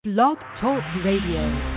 Blog Talk Radio.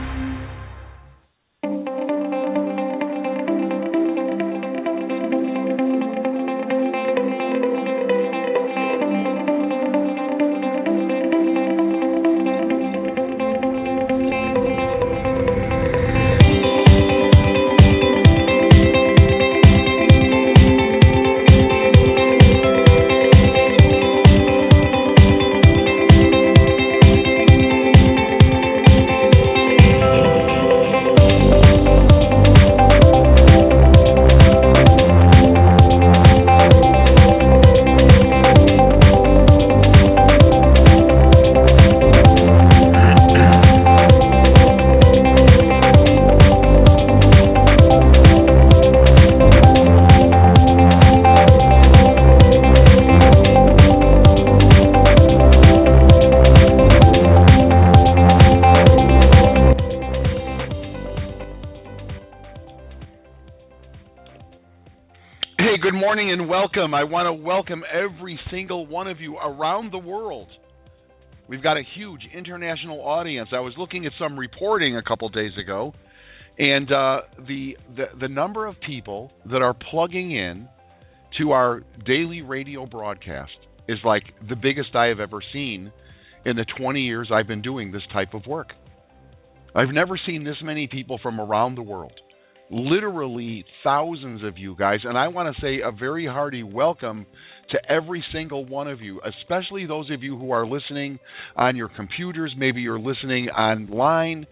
Welcome. I want to welcome every single one of you around the world. We've got a huge international audience. I was looking at some reporting a couple days ago, and the number of people that are plugging in to our daily radio broadcast is like the biggest I have ever seen in the 20 years I've been doing this type of work. I've never seen this many people from around the world. Literally thousands of you guys, and I want to say a very hearty welcome to every single one of you, especially those of you who are listening on your computers. Maybe you're listening online,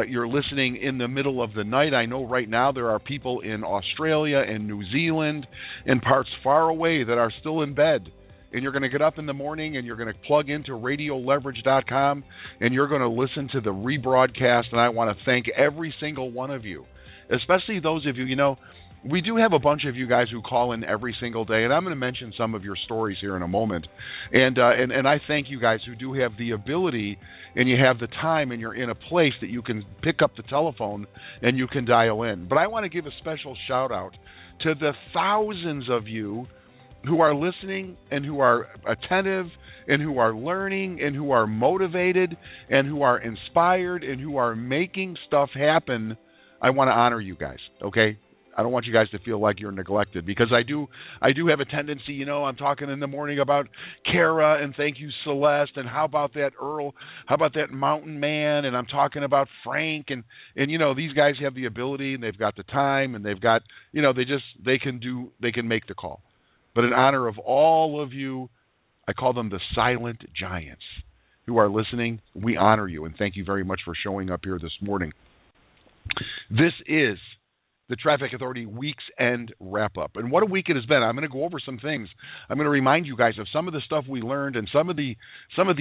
you're listening in the middle of the night. I know right now there are people in Australia and New Zealand and parts far away that are still in bed. And you're going to get up in the morning and you're going to plug into radioleverage.com and you're going to listen to the rebroadcast, and I want to thank every single one of you. Especially those of you, we do have a bunch of you guys who call in every single day, and I'm going to mention some of your stories here in a moment. And I thank you guys who do have the ability and you have the time and you're in a place that you can pick up the telephone and you can dial in. But I want to give a special shout out to the thousands of you who are listening and who are attentive and who are learning and who are motivated and who are inspired and who are making stuff happen. I want to honor you guys, okay? I don't want you guys to feel like you're neglected, because I do have a tendency, I'm talking in the morning about Kara, and thank you, Celeste, and how about that Earl, how about that Mountain Man, and I'm talking about Frank, and these guys have the ability, and they've got the time, and they've got, they can make the call. But in honor of all of you, I call them the silent giants who are listening. We honor you, and thank you very much for showing up here this morning. This is the Traffic Authority Week's End Wrap-Up. And what a week it has been. I'm going to go over some things. I'm going to remind you guys of some of the stuff we learned and some of the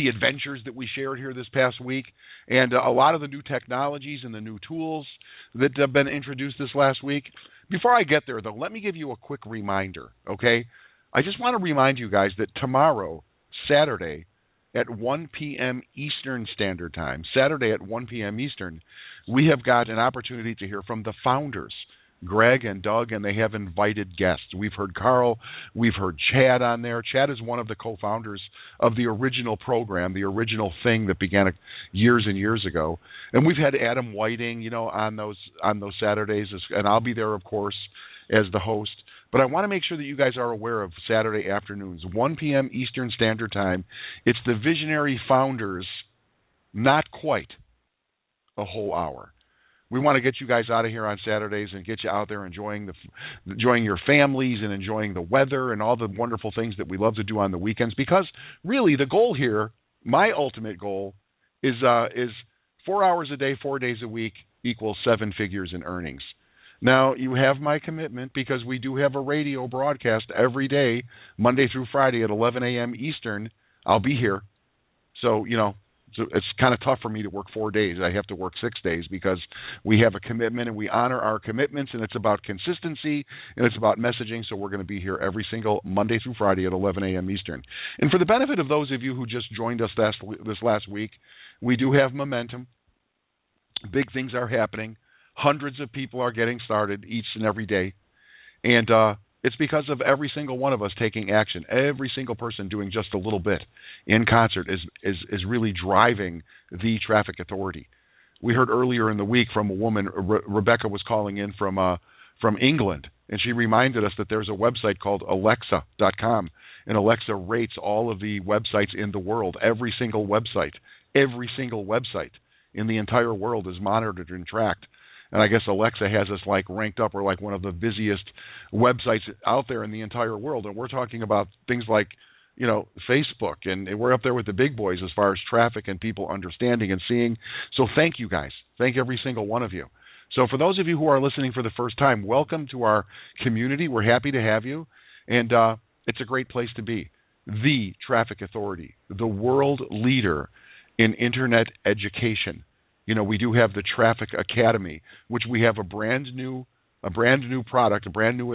adventures that we shared here this past week, and a lot of the new technologies and the new tools that have been introduced this last week. Before I get there, though, let me give you a quick reminder, okay? I just want to remind you guys that tomorrow, Saturday, at 1 p.m. Eastern Standard Time, Saturday at 1 p.m. Eastern, we have got an opportunity to hear from the founders, Greg and Doug, and they have invited guests. We've heard Carl, we've heard Chad on there. Chad is one of the co-founders of the original program, the original thing that began years and years ago. And we've had Adam Whiting, on those Saturdays, and I'll be there, of course, as the host. But I want to make sure that you guys are aware of Saturday afternoons, 1 p.m. Eastern Standard Time. It's the Visionary Founders, not quite a whole hour. We want to get you guys out of here on Saturdays and get you out there enjoying your families and enjoying the weather and all the wonderful things that we love to do on the weekends. Because really, the goal here, my ultimate goal, is 4 hours a day, 4 days a week equals 7 figures in earnings. Now, you have my commitment, because we do have a radio broadcast every day, Monday through Friday at 11 a.m. Eastern. I'll be here. So it's kind of tough for me to work 4 days. I have to work 6 days because we have a commitment and we honor our commitments, and it's about consistency and it's about messaging. So we're going to be here every single Monday through Friday at 11 a.m. Eastern. And for the benefit of those of you who just joined us this last week, we do have momentum. Big things are happening. Hundreds of people are getting started each and every day. And It's because of every single one of us taking action. Every single person doing just a little bit in concert is really driving the traffic authority. We heard earlier in the week from a woman, Rebecca was calling in from England, and she reminded us that there's a website called Alexa.com, and Alexa rates all of the websites in the world. Every single website in the entire world is monitored and tracked. And I guess Alexa has us like ranked up. We're like one of the busiest websites out there in the entire world. And we're talking about things like, Facebook. And we're up there with the big boys as far as traffic and people understanding and seeing. So thank you guys. Thank every single one of you. So for those of you who are listening for the first time, welcome to our community. We're happy to have you. And it's a great place to be. The Traffic Authority, the world leader in Internet education. We do have the Traffic Academy, which we have a brand new product, a brand new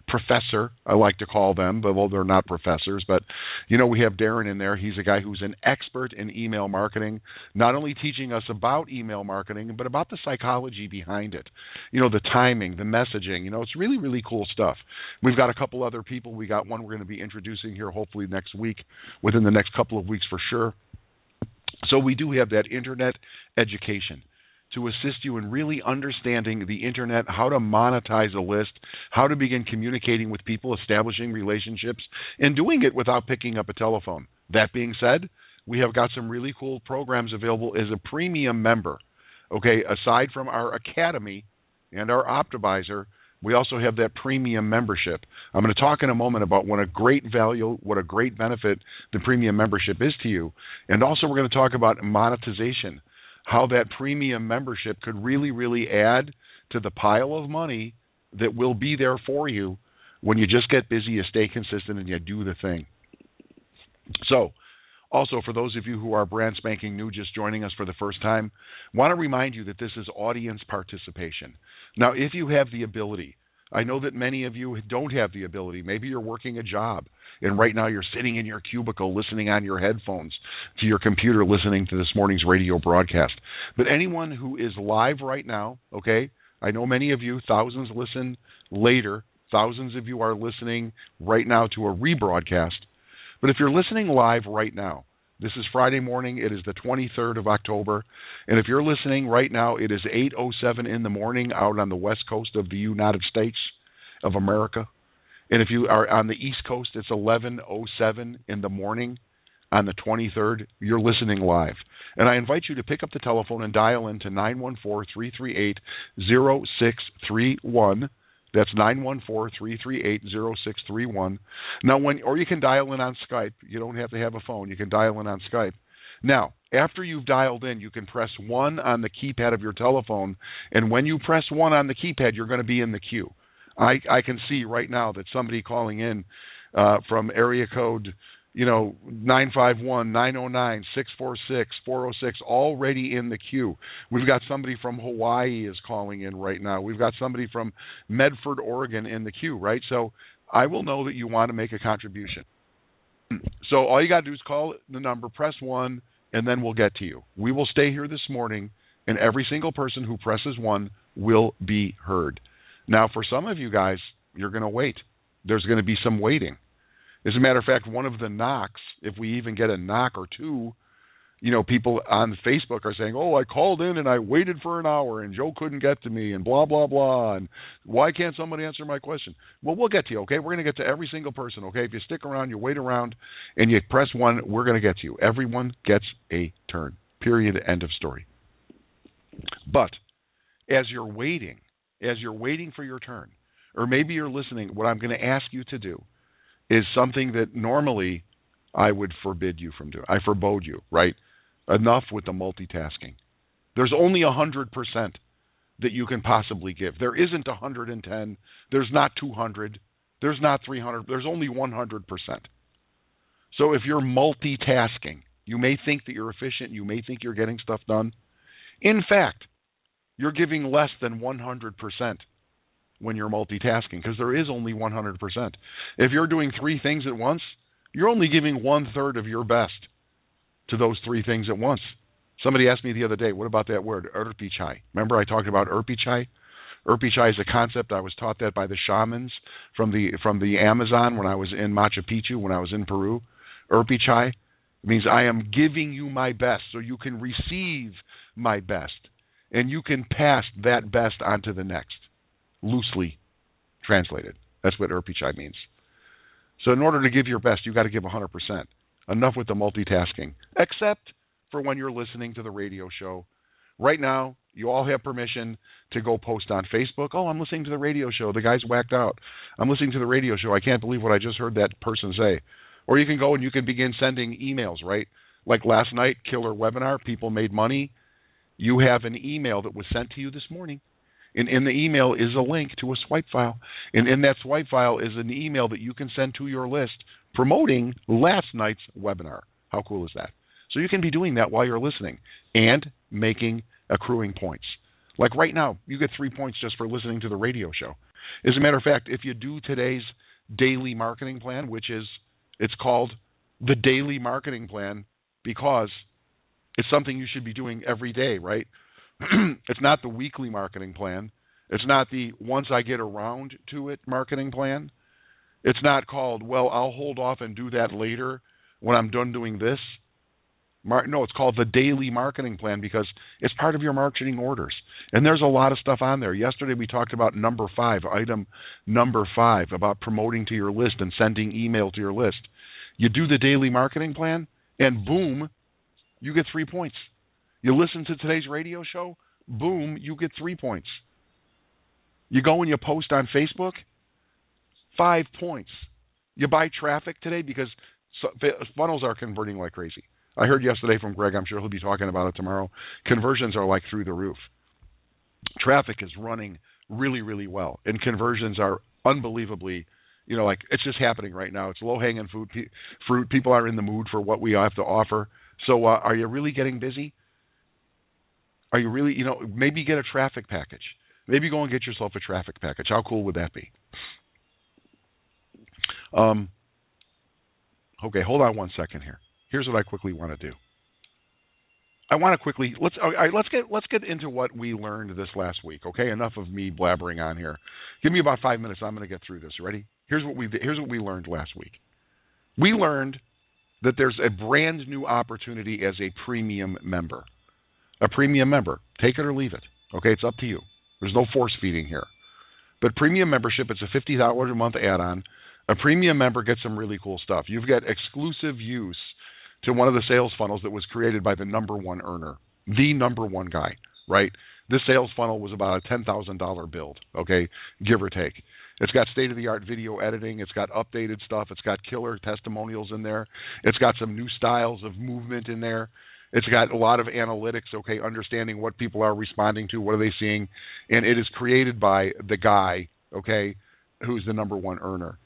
professor, I like to call them, although they're not professors. But, we have Darren in there. He's a guy who's an expert in email marketing, not only teaching us about email marketing, but about the psychology behind it, the timing, the messaging. It's really, really cool stuff. We've got a couple other people. We got one we're going to be introducing here hopefully next week, within the next couple of weeks for sure. So we do have that Internet education to assist you in really understanding the Internet, how to monetize a list, how to begin communicating with people, establishing relationships, and doing it without picking up a telephone. That being said, we have got some really cool programs available as a premium member. Okay, aside from our Academy and our Optimizer, we also have that premium membership. I'm going to talk in a moment about what a great value, what a great benefit the premium membership is to you. And also we're going to talk about monetization, how that premium membership could really, really add to the pile of money that will be there for you when you just get busy, you stay consistent, and you do the thing. So, also, for those of you who are brand spanking new, just joining us for the first time, want to remind you that this is audience participation. Now, if you have the ability, I know that many of you don't have the ability. Maybe you're working a job, and right now you're sitting in your cubicle listening on your headphones to your computer listening to this morning's radio broadcast. But anyone who is live right now, okay, I know many of you, thousands listen later. Thousands of you are listening right now to a rebroadcast. But if you're listening live right now, this is Friday morning, it is the 23rd of October, and if you're listening right now, it is 8:07 in the morning out on the west coast of the United States of America. And if you are on the east coast, it's 11:07 in the morning on the 23rd. You're listening live. And I invite you to pick up the telephone and dial into 914-338-0631. That's 914-338-0631. Now, or you can dial in on Skype. You don't have to have a phone. You can dial in on Skype. Now, after you've dialed in, you can press 1 on the keypad of your telephone, and when you press 1 on the keypad, you're going to be in the queue. I can see right now that somebody calling in from area code 951, 909, 646, 406, already in the queue. We've got somebody from Hawaii is calling in right now. We've got somebody from Medford, Oregon in the queue, right? So I will know that you want to make a contribution. So all you got to do is call the number, press 1, and then we'll get to you. We will stay here this morning, and every single person who presses 1 will be heard. Now, for some of you guys, you're going to wait. There's going to be some waiting. As a matter of fact, one of the knocks, if we even get a knock or two, people on Facebook are saying, oh, I called in and I waited for an hour and Joe couldn't get to me and blah, blah, blah. And why can't somebody answer my question? Well, we'll get to you, okay? We're going to get to every single person, okay? If you stick around, you wait around, and you press 1, we're going to get to you. Everyone gets a turn. Period. End of story. But as you're waiting for your turn, or maybe you're listening, what I'm going to ask you to do is something that normally I would forbid you from doing. I forbode you, right? Enough with the multitasking. There's only 100% that you can possibly give. There isn't 110. There's not 200. There's not 300. There's only 100%. So if you're multitasking, you may think that you're efficient. You may think you're getting stuff done. In fact, you're giving less than 100% when you're multitasking, because there is only 100%. If you're doing 3 things at once, you're only giving 1/3 of your best to those 3 things at once. Somebody asked me the other day, what about that word, urpichai? Remember I talked about urpichai? Urpi Chai is a concept. I was taught that by the shamans from the Amazon when I was in Machu Picchu, when I was in Peru. Urpi Chai means I am giving you my best so you can receive my best. And you can pass that best on to the next, loosely translated. That's what Urpi Chai means. So in order to give your best, you've got to give 100%. Enough with the multitasking, except for when you're listening to the radio show. Right now, you all have permission to go post on Facebook. Oh, I'm listening to the radio show. The guy's whacked out. I'm listening to the radio show. I can't believe what I just heard that person say. Or you can go and you can begin sending emails, right? Like last night, killer webinar, people made money. You have an email that was sent to you this morning. And in the email is a link to a swipe file. And in that swipe file is an email that you can send to your list promoting last night's webinar. How cool is that? So you can be doing that while you're listening and accruing points. Like right now, you get 3 points just for listening to the radio show. As a matter of fact, if you do today's daily marketing plan, it's called the daily marketing plan because it's something you should be doing every day, right? It's not the weekly marketing plan. It's not the once I get around to it marketing plan. It's not called, well, I'll hold off and do that later when I'm done doing this. No, it's called the daily marketing plan because it's part of your marketing orders. And there's a lot of stuff on there. Yesterday we talked about item number 5, about promoting to your list and sending email to your list. You do the daily marketing plan, and boom, you get 3 points. You listen to today's radio show, boom, you get 3 points. You go and you post on Facebook, 5 points. You buy traffic today because funnels are converting like crazy. I heard yesterday from Greg, I'm sure he'll be talking about it tomorrow, conversions are like through the roof. Traffic is running really, really well, and conversions are unbelievably, like it's just happening right now. It's low-hanging fruit. People are in the mood for what we have to offer. So are you really getting busy? Are you really, maybe get a traffic package. Maybe go and get yourself a traffic package. How cool would that be? Okay, hold on 1 second here. Here's what I quickly want to do. I want to quickly let's get into what we learned this last week. Okay, enough of me blabbering on here. Give me about 5 minutes. I'm going to get through this. Ready? Here's what we learned last week. We learned that there's a brand new opportunity as a premium member. A premium member, take it or leave it. Okay, it's up to you. There's no force feeding here. But premium membership, it's a $50 a month add-on. A premium member gets some really cool stuff. You've got exclusive use to one of the sales funnels that was created by the number one earner, the number one guy, right? This sales funnel was about a $10,000 build, okay, give or take. It's got state-of-the-art video editing. It's got updated stuff. It's got killer testimonials in there. It's got some new styles of movement in there. It's got a lot of analytics, okay, understanding what people are responding to, what are they seeing, and it is created by the guy, okay, who's the number one earner.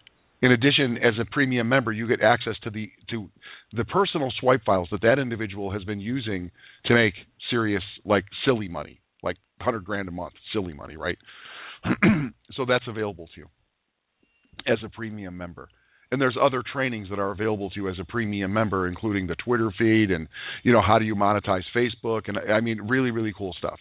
In addition, as a premium member, you get access to the personal swipe files that individual has been using to make serious, like silly money, like $100,000 a month, silly money, right? So that's available to you as a premium member. And there's other trainings that are available to you as a premium member, including the Twitter feed and, how do you monetize Facebook, and I mean, really, really cool stuff.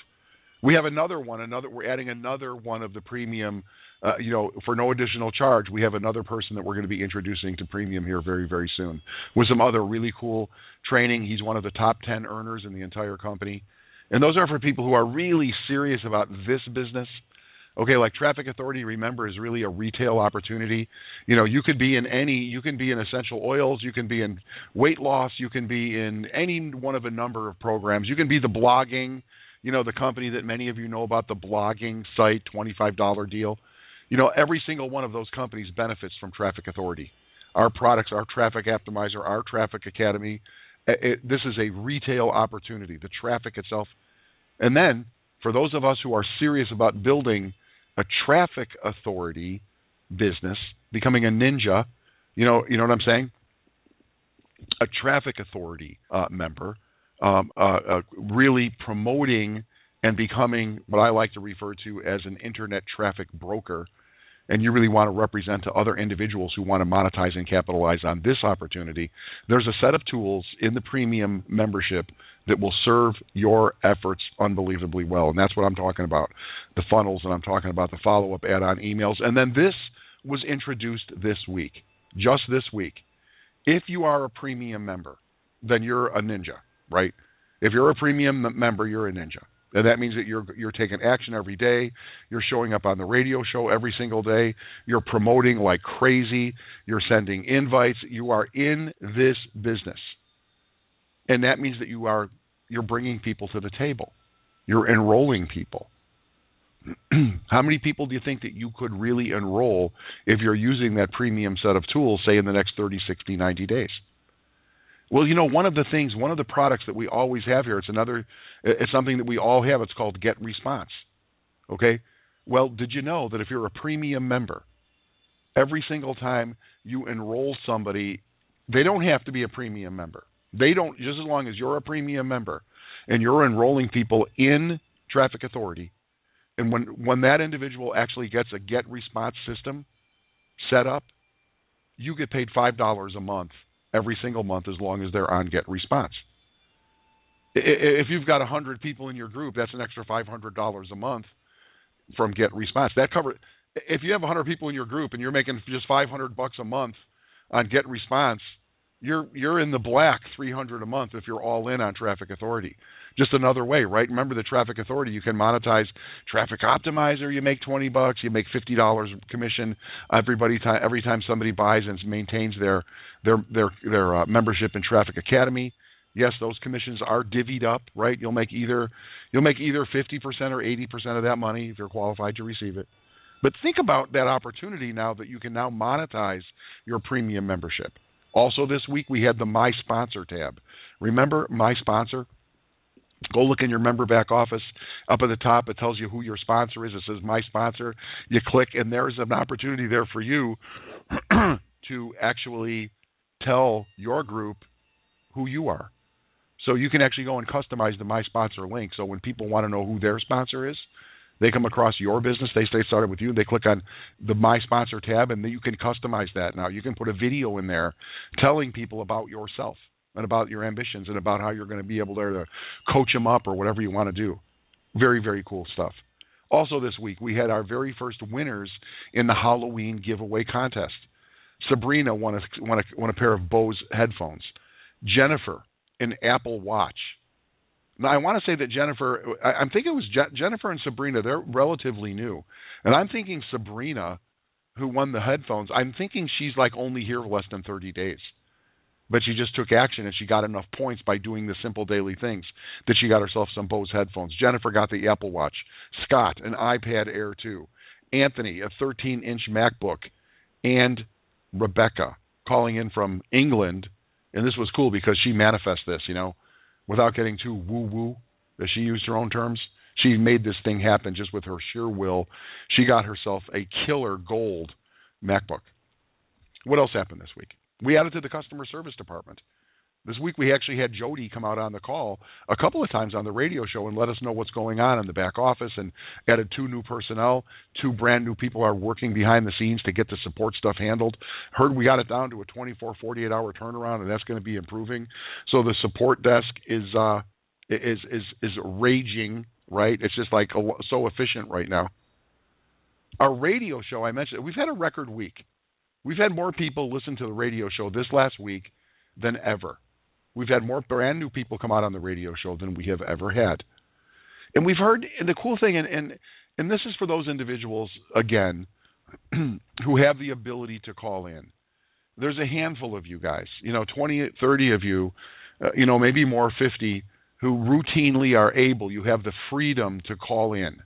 We have we're adding another one of the premium, for no additional charge. We have another person that we're going to be introducing to premium here very, very soon with some other really cool training. He's one of the top 10 earners in the entire company. And those are for people who are really serious about this business. Okay, like Traffic Authority, remember, is really a retail opportunity. You can be in essential oils, you can be in weight loss, you can be in any one of a number of programs. You can be the blogging, the company that many of you know about, the blogging site, $25 deal. Every single one of those companies benefits from Traffic Authority. Our products, our Traffic Optimizer, our Traffic Academy, this is a retail opportunity, the traffic itself. And then, for those of us who are serious about building a Traffic Authority business, becoming a ninja, you know what I'm saying? A Traffic Authority member, really promoting and becoming what I like to refer to as an internet traffic broker, and you really want to represent to other individuals who want to monetize and capitalize on this opportunity, there's a set of tools in the premium membership that will serve your efforts unbelievably well. And that's what I'm talking about, the funnels, and I'm talking about the follow-up add-on emails. And then this was introduced this week, just this week. If you are a premium member, then you're a ninja, right? If you're a premium member, you're a ninja. And that means that you're taking action every day. You're showing up on the radio show every single day. You're promoting like crazy. You're sending invites. You are in this business. And that means that you're bringing people to the table. You're enrolling people. How many people do you think that you could really enroll if you're using that premium set of tools, say in the next 30, 60, 90 days? Well, one of the products that we always have here, it's something that we all have. It's called Get Response. Okay? Well, did you know that if you're a premium member, every single time you enroll somebody, they don't have to be a premium member. They don't, just as long as you're a premium member and you're enrolling people in Traffic Authority, and when that individual actually gets a Get Response system set up, you get paid $5 a month every single month as long as they're on Get Response. If you've got 100 people in your group, that's an extra $500 a month from Get Response. That covers. If you have 100 people in your group and you're making just $500 a month on Get Response, you're in the black $300 a month if you're all in on Traffic Authority. Just another way, right? Remember the Traffic Authority, you can monetize Traffic Optimizer. You make $20, you make $50 commission every time somebody buys and maintains their membership in Traffic Academy. Yes, those commissions are divvied up, right? You'll make either 50% or 80% of that money if you're qualified to receive it. But think about that opportunity now that you can now monetize your premium membership. Also this week we had the My Sponsor tab. Remember My Sponsor? Go look in your member back office. Up at the top, it tells you who your sponsor is. It says My Sponsor. You click, and there's an opportunity there for you to actually tell your group who you are. So you can actually go and customize the My Sponsor link. So when people want to know who their sponsor is, they come across your business, they stay started with you, they click on the My Sponsor tab, and then you can customize that. Now, you can put a video in there telling people about yourself and about your ambitions and about how you're going to be able to coach them up or whatever you want to do. Very, very cool stuff. Also this week, we had our very first winners in the Halloween giveaway contest. Sabrina won a pair of Bose headphones. Jennifer, an Apple Watch. Now, I want to say that Jennifer, I'm thinking it was Jennifer and Sabrina, they're relatively new. And I'm thinking Sabrina, who won the headphones, I'm thinking she's like only here less than 30 days. But she just took action and she got enough points by doing the simple daily things that she got herself some Bose headphones. Jennifer got the Apple Watch. Scott, an iPad Air 2. Anthony, a 13-inch MacBook. And Rebecca, calling in from England. And this was cool because she manifests this, without getting too woo-woo, that she used her own terms. She made this thing happen just with her sheer will. She got herself a killer gold MacBook. What else happened this week? We added to the customer service department. This week we actually had Jody come out on the call a couple of times on the radio show and let us know what's going on in the back office, and added 2 new personnel. 2 brand new people are working behind the scenes to get the support stuff handled. Heard we got it down to a 24, 48-hour turnaround, and that's going to be improving. So the support desk is raging, right? It's just like so efficient right now. Our radio show, I mentioned, we've had a record week. We've had more people listen to the radio show this last week than ever. We've had more brand new people come out on the radio show than we have ever had. And we've heard, and the cool thing, and this is for those individuals, again, who have the ability to call in. There's a handful of you guys, 20, 30 of you, maybe more, 50, who routinely are able, you have the freedom to call in.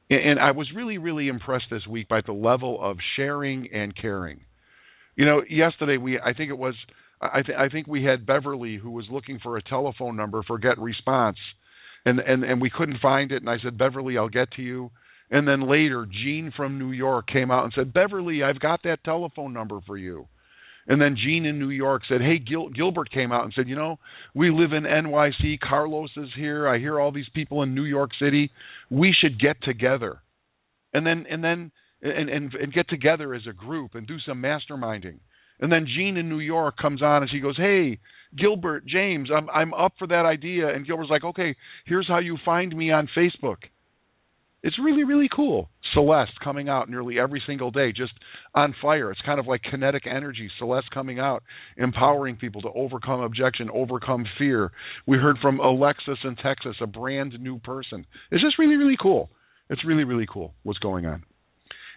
And I was really, really impressed this week by the level of sharing and caring. Yesterday I think we had Beverly, who was looking for a telephone number for Get Response, and we couldn't find it. And I said, Beverly, I'll get to you. And then later, Gene from New York came out and said, Beverly, I've got that telephone number for you. And then Gene in New York said, hey, Gilbert came out and said, we live in NYC. Carlos is here. I hear all these people in New York City. We should get together, and get together as a group and do some masterminding And then Gene in New York comes on and she goes, "Hey, Gilbert, James, I'm up for that idea." And Gilbert's like, "Okay, here's how you find me on Facebook." It's really, really cool. Celeste coming out nearly every single day, just on fire. It's kind of like kinetic energy. Celeste coming out, empowering people to overcome objection, overcome fear. We heard from Alexis in Texas, a brand new person. It's just really, really cool. It's really, really cool what's going on.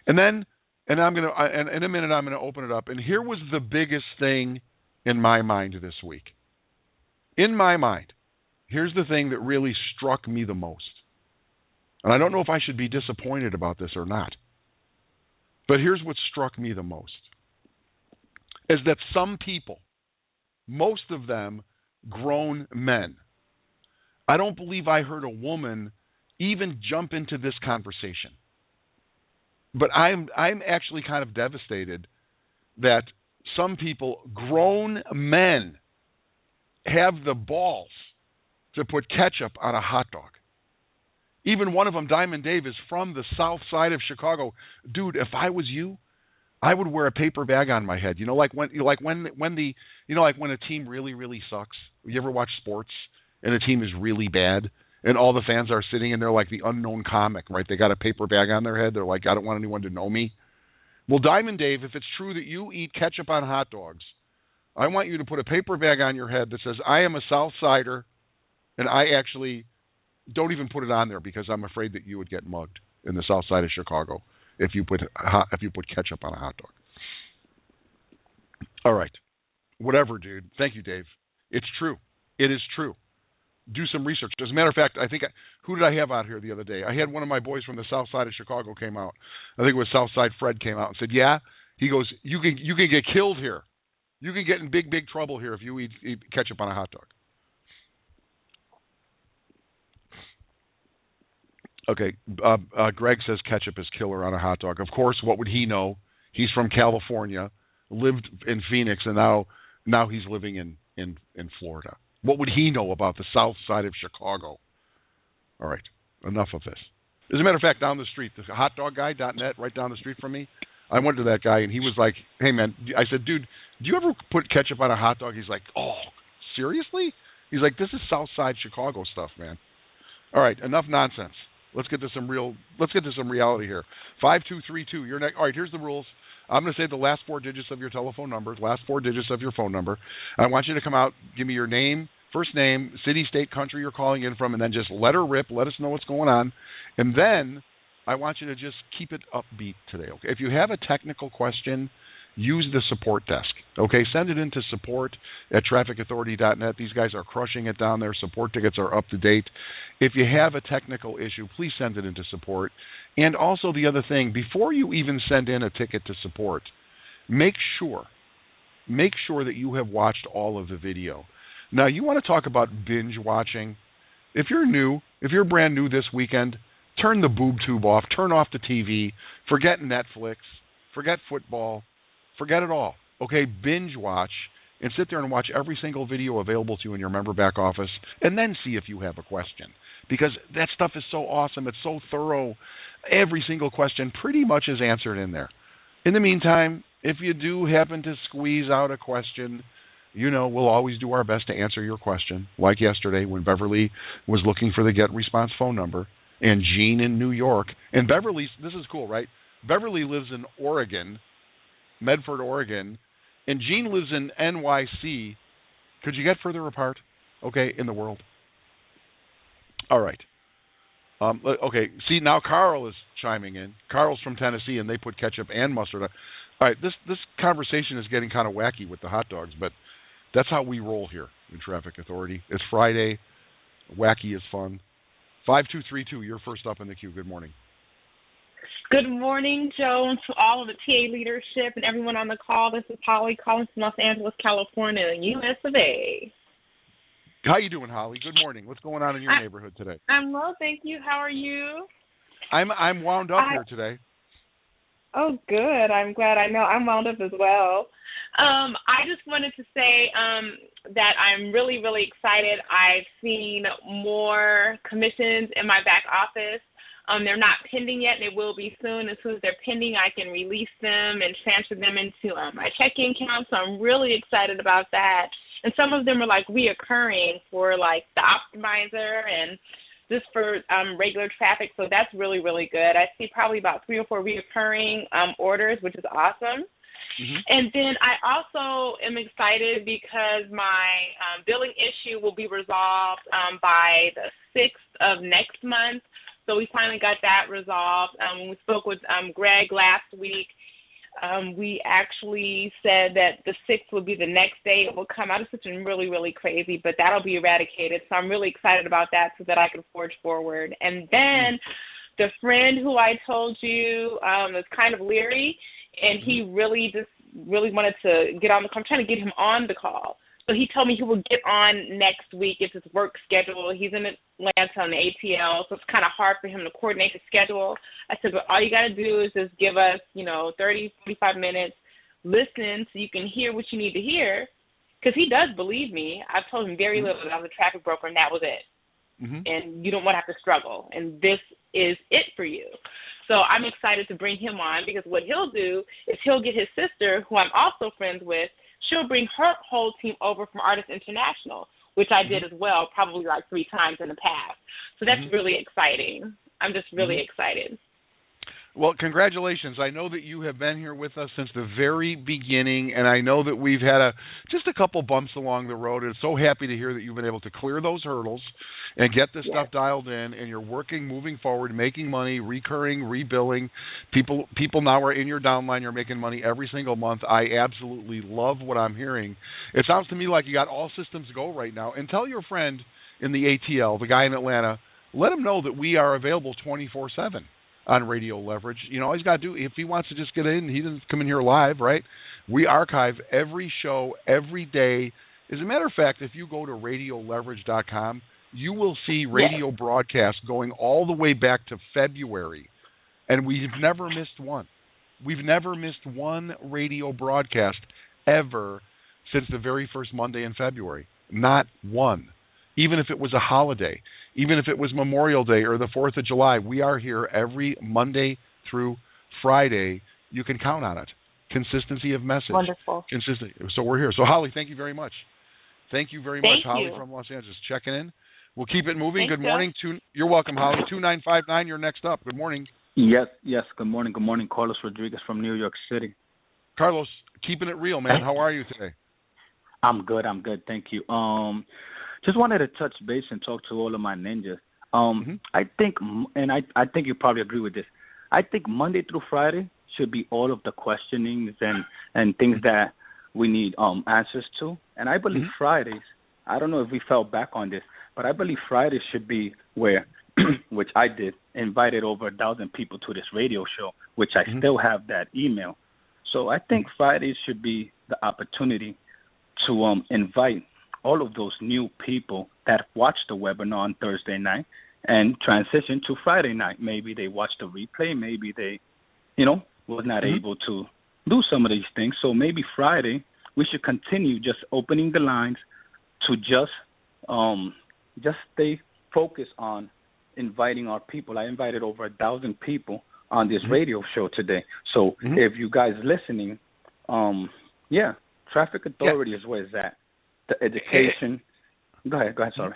And then, in a minute, I'm gonna open it up. And here was the biggest thing in my mind this week. In my mind, here's the thing that really struck me the most. And I don't know if I should be disappointed about this or not. But here's what struck me the most. Is that some people, most of them grown men, I don't believe I heard a woman even jump into this conversation. But I'm actually kind of devastated that some people, grown men, have the balls to put ketchup on a hot dog. Even one of them, Diamond Dave, is from the south side of Chicago. Dude, if I was you, I would wear a paper bag on my head. Like when a team really, really sucks. You ever watch sports and a team is really bad and all the fans are sitting and they're like the unknown comic, right? They got a paper bag on their head. They're like, I don't want anyone to know me. Well, Diamond Dave, if it's true that you eat ketchup on hot dogs, I want you to put a paper bag on your head that says, I am a South Sider, and I actually don't even put it on there because I'm afraid that you would get mugged in the South Side of Chicago if you put ketchup on a hot dog. All right. Whatever, dude. Thank you, Dave. It's true. It is true. Do some research. As a matter of fact, who did I have out here the other day? I had one of my boys from the South Side of Chicago came out. I think it was Southside Fred came out and said, yeah. He goes, you can get killed here. You can get in big, big trouble here if you eat ketchup on a hot dog. Okay, Greg says ketchup is killer on a hot dog. Of course, what would he know? He's from California, lived in Phoenix, and now he's living in Florida. What would he know about the south side of Chicago? All right, enough of this. As a matter of fact, down the street, the hotdogguy.net, right down the street from me, I went to that guy, and he was like, hey, man, I said, dude, do you ever put ketchup on a hot dog? He's like, oh, seriously? He's like, this is south side Chicago stuff, man. All right, enough nonsense. Let's get to some reality here. 5232. You're next. All right, here's the rules. I'm going to say the last four digits of your telephone number, last four digits of your phone number. I want you to come out, give me your name, first name, city, state, country you're calling in from, and then just let her rip. Let us know what's going on. And then I want you to just keep it upbeat today. Okay? If you have a technical question, use the support desk. Okay, send it into support@trafficauthority.net. These guys are crushing it down there. Support tickets are up to date. If you have a technical issue, please send it into support. And also the other thing, before you even send in a ticket to support, make sure that you have watched all of the video. Now, you want to talk about binge watching? If you're brand new this weekend, turn the boob tube off, turn off the TV, forget Netflix, forget football, forget it all. Okay, binge watch and sit there and watch every single video available to you in your member back office and then see if you have a question. Because that stuff is so awesome. It's so thorough. Every single question pretty much is answered in there. In the meantime, if you do happen to squeeze out a question, we'll always do our best to answer your question. Like yesterday when Beverly was looking for the Get Response phone number and Gene in New York. And Beverly, this is cool, right? Beverly lives in Oregon, Medford, Oregon, and Gene lives in NYC. Could you get further apart, okay, in the world? All right. Okay, see, now Carl is chiming in. Carl's from Tennessee, and they put ketchup and mustard on. All right, this conversation is getting kind of wacky with the hot dogs, but that's how we roll here in Traffic Authority. It's Friday. Wacky is fun. 5232, you're first up in the queue. Good morning. Good morning, Joe, and to all of the TA leadership and everyone on the call. This is Holly calling from Los Angeles, California, US of A. How you doing, Holly? Good morning. What's going on in your neighborhood today? I'm well, thank you. How are you? I'm wound up here today. Oh, good. I'm glad. I know I'm wound up as well. I just wanted to say that I'm really, really excited. I've seen more commissions in my back office. They're not pending yet. They will be soon. As soon as they're pending, I can release them and transfer them into my checking account. So I'm really excited about that. And some of them are like reoccurring for like the optimizer and just for regular traffic. So that's really, really good. I see probably about 3 or 4 reoccurring orders, which is awesome. Mm-hmm. And then I also am excited because my billing issue will be resolved by the 6th of next month. So we finally got that resolved. When we spoke with Greg last week, we actually said that the 6th would be the next day it will come out. It's something really, really crazy, but that'll be eradicated. So I'm really excited about that so that I can forge forward. And then the friend who I told you is kind of leery, and he really wanted to get on the call. I'm trying to get him on the call. So he told me he will get on next week. It's his work schedule. He's in Atlanta on the ATL, so it's kind of hard for him to coordinate the schedule. I said, but all you got to do is just give us, 30, 45 minutes, listen so you can hear what you need to hear, because he does believe me. I've told him very little that I was a traffic broker, and that was it. Mm-hmm. And you don't want to have to struggle, and this is it for you. So I'm excited to bring him on, because what he'll do is he'll get his sister, who I'm also friends with. She'll bring her whole team over from Artists International, which I did as well, probably like 3 times in the past. So that's really exciting. I'm just really excited. Well, congratulations. I know that you have been here with us since the very beginning, and I know that we've had just a couple bumps along the road. And so happy to hear that you've been able to clear those hurdles and get this stuff dialed in, and you're working, moving forward, making money, recurring, rebilling. People now are in your downline. You're making money every single month. I absolutely love what I'm hearing. It sounds to me like you got all systems go right now. And tell your friend in the ATL, the guy in Atlanta, let him know that we are available 24/7. On Radio Leverage. All he's got to do, if he wants to just get in, he doesn't come in here live, right? We archive every show every day. As a matter of fact, if you go to radioleverage.com, you will see radio broadcasts going all the way back to February, and we've never missed one. We've never missed one radio broadcast ever since the very first Monday in February. Not one. Even if it was a holiday. Even if it was Memorial Day or the 4th of July, we are here every Monday through Friday. You can count on it. Consistency of message. Wonderful. Consistency. So we're here. So, Holly, thank you very much. Thank you very much, Holly you. from Los Angeles. Checking in. We'll keep it moving. Thanks, Good morning. You're welcome, Holly. 2959, you're next up. Good morning. Yes. Good morning. Good morning. Carlos Rodriguez from New York City. Carlos, keeping it real, man. How are you today? I'm good. Thank you. Just wanted to touch base and talk to all of my ninjas. I think, and I think you probably agree with this, I think Monday through Friday should be all of the questionings and things that we need answers to. And I believe Fridays, I don't know if we fell back on this, but I believe Fridays should be where, which I did, invited over 1,000 people to this radio show, which I still have that email. So I think Fridays should be the opportunity to invite all of those new people that watched the webinar on Thursday night and transition to Friday night. Maybe they watched the replay. Maybe they, was not able to do some of these things. So maybe Friday we should continue just opening the lines to just stay focused on inviting our people. I invited over 1,000 people on this radio show today. So if you guys listening, Traffic Authority is where it's at. The education. Go ahead, sorry.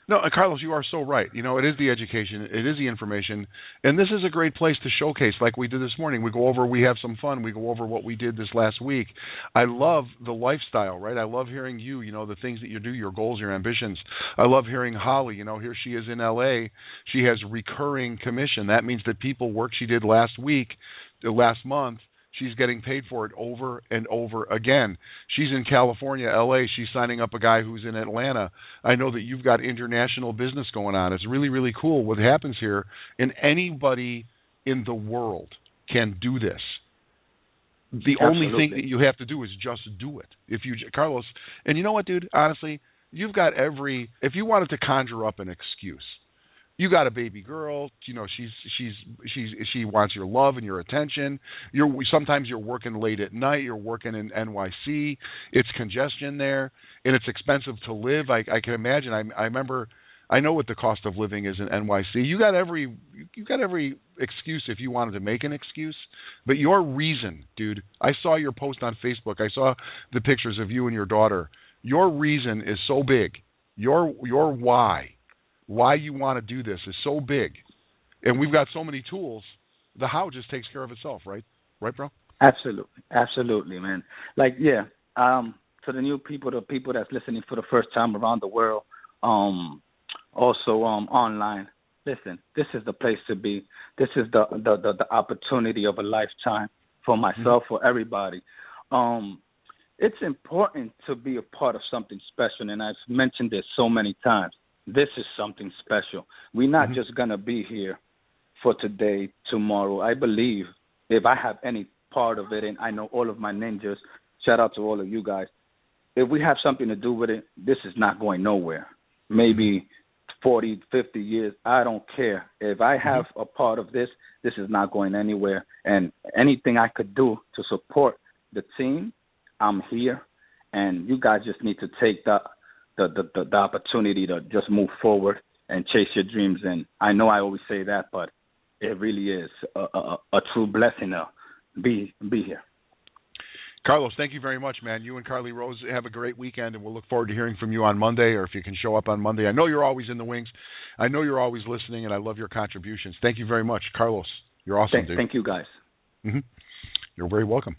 No, Carlos, you are so right. It is the education, it is the information, and this is a great place to showcase like we did this morning. We have some fun. We go over what we did this last week. I love the lifestyle, right? I love hearing you, the things that you do, your goals, your ambitions. I love hearing Holly, here she is in L.A. She has recurring commission. That means that people work she did last month, she's getting paid for it over and over again. She's in California, L.A. She's signing up a guy who's in Atlanta. I know that you've got international business going on. It's really, really cool what happens here. And anybody in the world can do this. The only thing that you have to do is just do it. Carlos, and you know what, dude? Honestly, you've got if you wanted to conjure up an excuse, you got a baby girl, she wants your love and your attention. Sometimes you're working late at night, you're working in NYC, it's congestion there, and it's expensive to live. I can imagine. I remember I know what the cost of living is in NYC. You got every excuse if you wanted to make an excuse, but your reason, dude. I saw your post on Facebook. I saw the pictures of you and your daughter. Your reason is so big. Your why you want to do this is so big, and we've got so many tools. The how just takes care of itself, right? Right, bro? Absolutely, man. Like, yeah. To the new people, the people that's listening for the first time around the world, also online. Listen, this is the place to be. This is the opportunity of a lifetime for myself, for everybody. It's important to be a part of something special, and I've mentioned this so many times. This is something special. We're not just going to be here for today, tomorrow. I believe if I have any part of it, and I know all of my ninjas, shout out to all of you guys, if we have something to do with it, this is not going nowhere. Maybe 40, 50 years, I don't care. If I have a part of this, this is not going anywhere. And anything I could do to support the team, I'm here. And you guys just need to take the opportunity to just move forward and chase your dreams. And I know I always say that, but it really is a true blessing to be here. Carlos, thank you very much, man. You and Carly Rose have a great weekend, and we'll look forward to hearing from you on Monday, or if you can show up on Monday. I know you're always in the wings. I know you're always listening, and I love your contributions. Thank you very much. Carlos, you're awesome, dude. Thank you, guys. You're very welcome.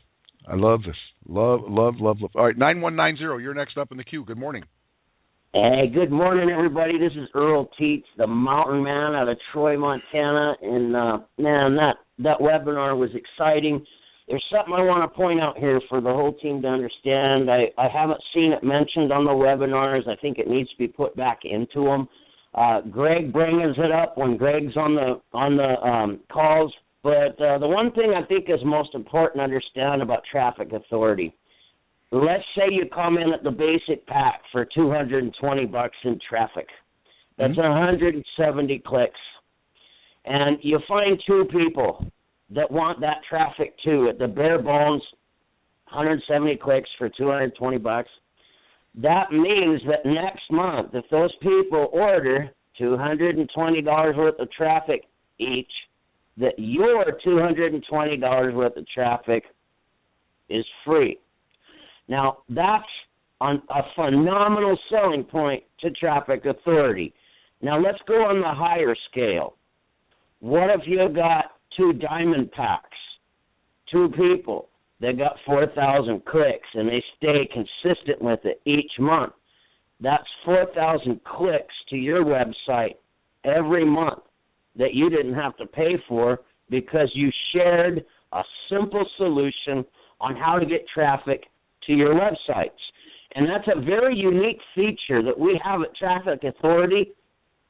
I love this. Love. All right, 9190, you're next up in the queue. Good morning. Hey, good morning, everybody. This is Earl Teets, the Mountain Man out of Troy, Montana. And, man, that webinar was exciting. There's something I want to point out here for the whole team to understand. I haven't seen it mentioned on the webinars. I think it needs to be put back into them. Greg brings it up when Greg's on the calls. But the one thing I think is most important to understand about traffic authority, let's say you come in at the basic pack for $220 in traffic. That's 170 clicks. And you find two people that want that traffic too at the bare bones, 170 clicks for $220. That means that next month, if those people order $220 worth of traffic each, that your $220 worth of traffic is free. Now, that's on a phenomenal selling point to traffic authority. Now, let's go on the higher scale. What if you got 2 diamond packs, 2 people that got 4,000 clicks, and they stay consistent with it each month? That's 4,000 clicks to your website every month that you didn't have to pay for because you shared a simple solution on how to get traffic to your websites. And that's a very unique feature that we have at Traffic Authority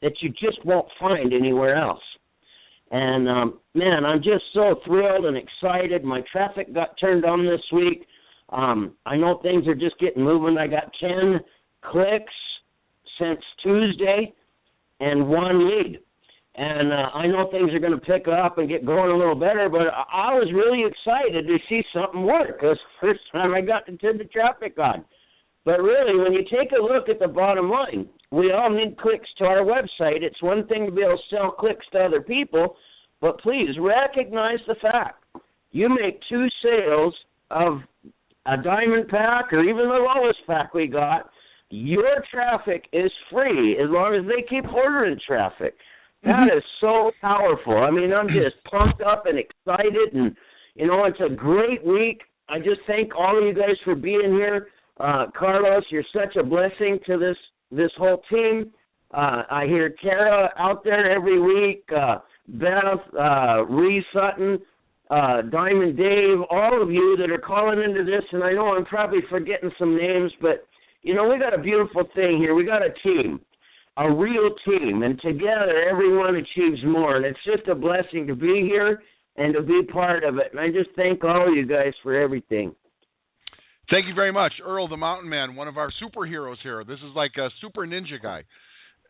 that you just won't find anywhere else. And, man, I'm just so thrilled and excited. My traffic got turned on this week. I know things are just getting moving. I got 10 clicks since Tuesday and 1 lead. And I know things are going to pick up and get going a little better, but I was really excited to see something work. It was the first time I got to turn the traffic on. But really, when you take a look at the bottom line, we all need clicks to our website. It's one thing to be able to sell clicks to other people, but please recognize the fact. You make 2 sales of a diamond pack or even the lowest pack we got, your traffic is free as long as they keep ordering traffic. That is so powerful. I mean, I'm just pumped up and excited, and, you know, it's a great week. I just thank all of you guys for being here. Carlos, you're such a blessing to this whole team. I hear Tara out there every week, Beth, Ree Sutton, Diamond Dave, all of you that are calling into this, and I know I'm probably forgetting some names, but, you know, we got a beautiful thing here. We got a team. A real team, and together everyone achieves more, and it's just a blessing to be here and to be part of it, and I just thank all of you guys for everything. Thank you very much. Earl the Mountain Man, one of our superheroes here. This is like a super ninja guy.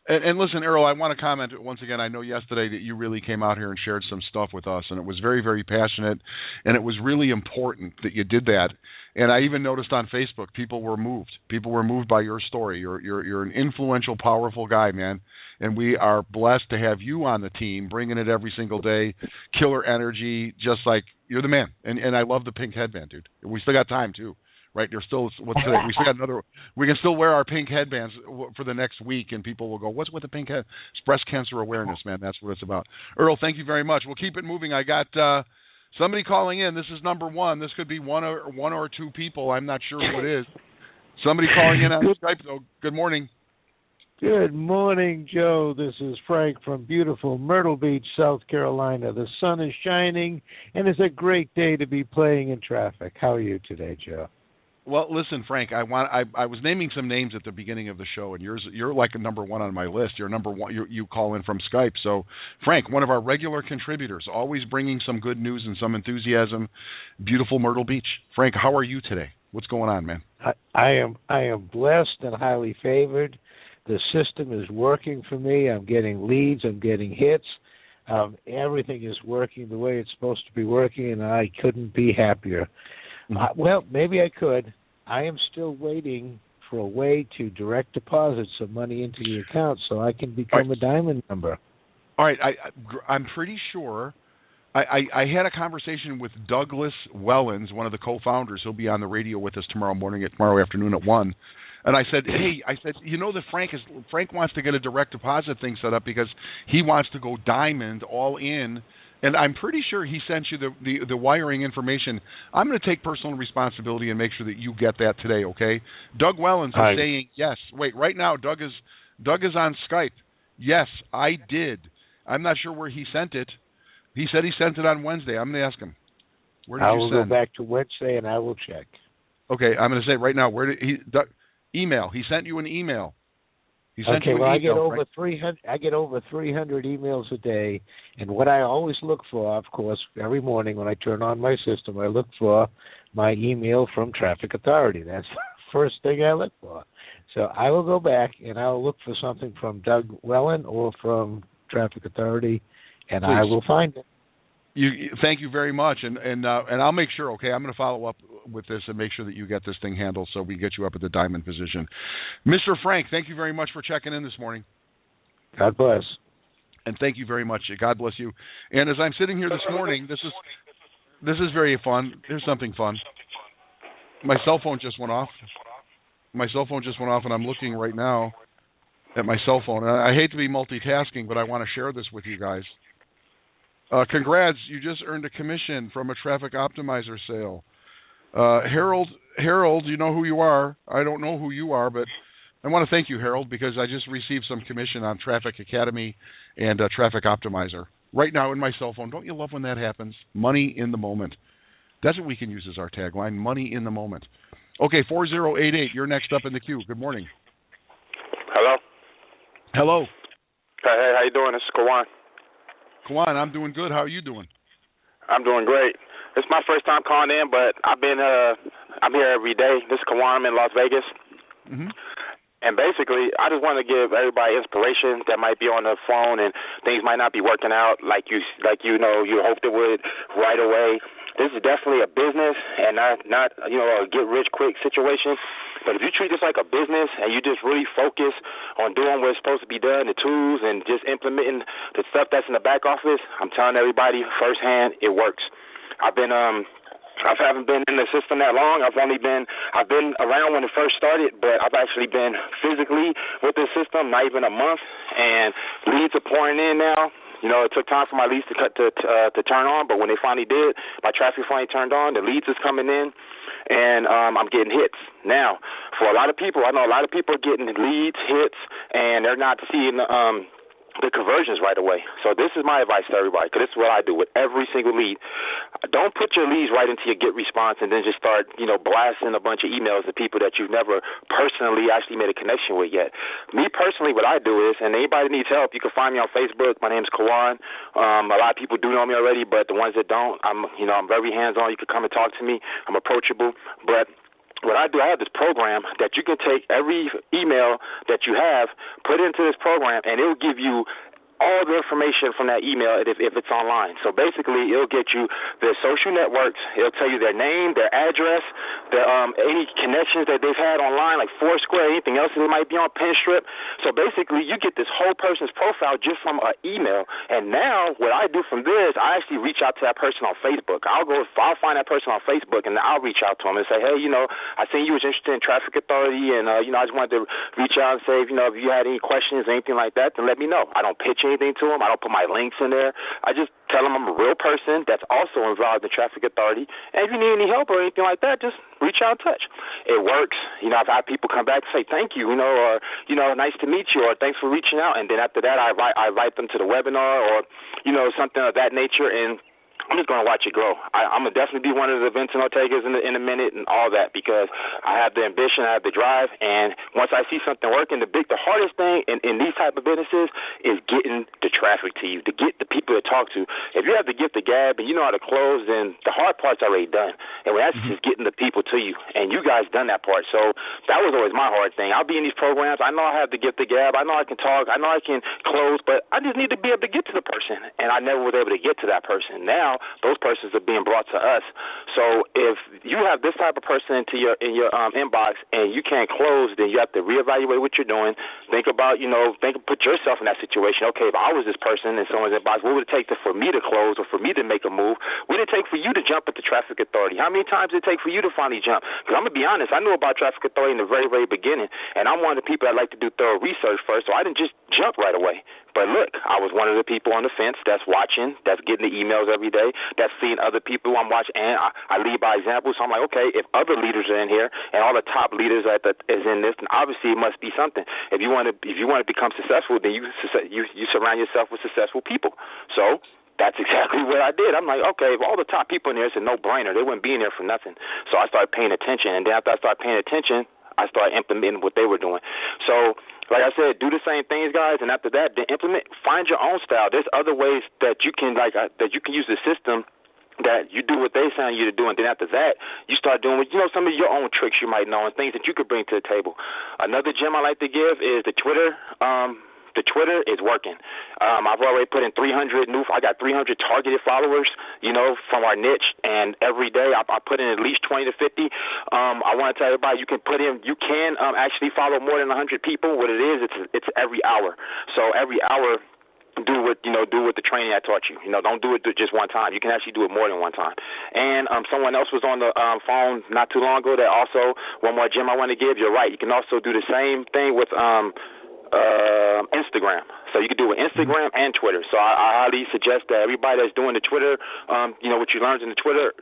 And listen, Earl, I want to comment once again. I know yesterday that you really came out here and shared some stuff with us, and it was very, very passionate, and it was really important that you did that. And I even noticed on Facebook, people were moved. People were moved by your story. You're an influential, powerful guy, man, and we are blessed to have you on the team, bringing it every single day, killer energy, just like you're the man. And I love the pink headband, dude. We still got time too. Right, there's still what's today? We still got another. We can still wear our pink headbands for the next week, and people will go, "What's with the pink head?" It's breast cancer awareness, man. That's what it's about. Earl, thank you very much. We'll keep it moving. I got somebody calling in. This is number one. This could be one or two people. I'm not sure who it is. Somebody calling in on Skype, though. Good morning. Good morning, Joe. This is Frank from beautiful Myrtle Beach, South Carolina. The sun is shining, and it's a great day to be playing in traffic. How are you today, Joe? Well, listen, Frank. I was naming some names at the beginning of the show, and you're like a number one on my list. You're number one. You call in from Skype. So, Frank, one of our regular contributors, always bringing some good news and some enthusiasm. Beautiful Myrtle Beach, Frank. How are you today? What's going on, man? I am blessed and highly favored. The system is working for me. I'm getting leads. I'm getting hits. Everything is working the way it's supposed to be working, and I couldn't be happier. Well, maybe I could. I am still waiting for a way to direct deposit some money into the account so I can become a diamond member. All right. I'm pretty sure I had a conversation with Douglas Wellens, one of the co-founders. He'll be on the radio with us tomorrow afternoon at 1. And I said, you know that Frank wants to get a direct deposit thing set up because he wants to go diamond all in. And I'm pretty sure he sent you the wiring information. I'm going to take personal responsibility and make sure that you get that today, okay? Doug Wellens is saying yes. Wait, right now, Doug is on Skype. Yes, I did. I'm not sure where he sent it. He said he sent it on Wednesday. I'm going to ask him. Where did you send? I will go back to Wednesday and I will check. Okay, I'm going to say right now, where did he email? He sent you an email. I get over 300. I get over 300 emails a day, and what I always look for, of course, every morning when I turn on my system, I look for my email from Traffic Authority. That's the first thing I look for. So I will go back and I'll look for something from Doug Wellen or from Traffic Authority, and please. I will find it. Thank you very much, and I'll make sure. Okay, I'm going to follow up with this and make sure that you get this thing handled so we get you up at the diamond position. Mr. Frank, thank you very much for checking in this morning. God bless. And thank you very much. God bless you. And as I'm sitting here this morning, this is very fun. Here's something fun. My cell phone just went off. And I'm looking right now at my cell phone. And I hate to be multitasking, but I want to share this with you guys. Congrats, you just earned a commission from a Traffic Optimizer sale. Harold, you know who you are. I don't know who you are, but I want to thank you, Harold, because I just received some commission on Traffic Academy and Traffic Optimizer right now in my cell phone. Don't you love when that happens? Money in the moment. That's what we can use as our tagline, money in the moment. Okay, 4088, you're next up in the queue. Good morning. Hello. Hey, how you doing? This is Kawan. Kawan, I'm doing good. How are you doing? I'm doing great. It's my first time calling in, but I'm here every day. This is Kawan. I'm in Las Vegas. Mm-hmm. And basically, I just want to give everybody inspiration that might be on the phone and things might not be working out like you hoped it would right away. This is definitely a business and not a get rich quick situation. But if you treat this like a business and you just really focus on doing what's supposed to be done, the tools, and just implementing the stuff that's in the back office, I'm telling everybody firsthand, it works. I haven't been in the system that long. I've been around when it first started, but I've actually been physically with the system not even a month, and leads are pouring in now. It took time for my leads to turn on, but when they finally did, my traffic finally turned on. The leads is coming in, and I'm getting hits. Now, for a lot of people, I know a lot of people are getting leads, hits, and they're not seeing the conversions right away. So this is my advice to everybody, because this is what I do with every single lead. Don't put your leads right into your get response and then just start, blasting a bunch of emails to people that you've never personally actually made a connection with yet. Me personally, what I do is, and anybody needs help, you can find me on Facebook. My name's Kawan. A lot of people do know me already, but the ones that don't, I'm very hands-on. You can come and talk to me. I'm approachable. But what I do, I have this program that you can take every email that you have, put it into this program, and it will give you all the information from that email if it's online. So basically, it'll get you their social networks. It'll tell you their name, their address, any connections that they've had online, like Foursquare, anything else that might be on Pinstrip. So basically, you get this whole person's profile just from an email. And now, what I do from this, I actually reach out to that person on Facebook. I'll find that person on Facebook, and I'll reach out to them and say, hey, I seen you was interested in Traffic Authority, and I just wanted to reach out and say, if you had any questions or anything like that, then let me know. I don't pitch anything to them. I don't put my links in there. I just tell them I'm a real person that's also involved in Traffic Authority. And if you need any help or anything like that, just reach out and touch. It works. I've had people come back and say thank you, or nice to meet you, or thanks for reaching out. And then after that, I invite them to the webinar or something of that nature, and I'm just going to watch it grow. I'm going to definitely be one of the Vincent Ortegas in a minute and all that, because I have the ambition, I have the drive, and once I see something working, the hardest thing in these type of businesses is getting the traffic to you, to get the people to talk to. If you have the gift of gab and you know how to close, then the hard part's already done. And that's just getting the people to you, and you guys done that part. So that was always my hard thing. I'll be in these programs. I know I have the gift of gab. I know I can talk. I know I can close, but I just need to be able to get to the person, and I never was able to get to that person. Now, those persons are being brought to us. So if you have this type of person in your inbox and you can't close, then you have to reevaluate what you're doing. Put yourself in that situation. Okay, if I was this person in someone's inbox, what would it take for me to close or for me to make a move? What would it take for you to jump at the Traffic Authority? How many times did it take for you to finally jump? Because I'm going to be honest, I knew about Traffic Authority in the very, very beginning, and I'm one of the people that like to do thorough research first, so I didn't just jump right away. But look, I was one of the people on the fence that's watching, that's getting the emails every day, that's seeing other people I'm watching, and I lead by example. So I'm like, okay, if other leaders are in here and all the top leaders is in this, then obviously it must be something. If you want to become successful, then you surround yourself with successful people. So that's exactly what I did. I'm like, okay, if all the top people in there, it's a no-brainer. They wouldn't be in there for nothing. So I started paying attention, and then after I started paying attention, I started implementing what they were doing. So, like I said, do the same things, guys, and after that, then find your own style. There's other ways that you can that you can use the system that you do what they saying you to do, and then after that, you start doing some of your own tricks you might know and things that you could bring to the table. Another gem I like to give is the Twitter. The Twitter is working. I've already put in 300 I got 300 targeted followers, from our niche, and every day I put in at least 20 to 50. I want to tell everybody you can actually follow more than 100 people. What it is, it's every hour. So every hour, do what the training I taught you. Don't do it just one time. You can actually do it more than one time. And someone else was on the phone not too long ago that also, one more gem I want to give. You're right. You can also do the same thing with Instagram. So you can do it with Instagram and Twitter. So I highly suggest that everybody that's doing the Twitter, what you learned in the Twitter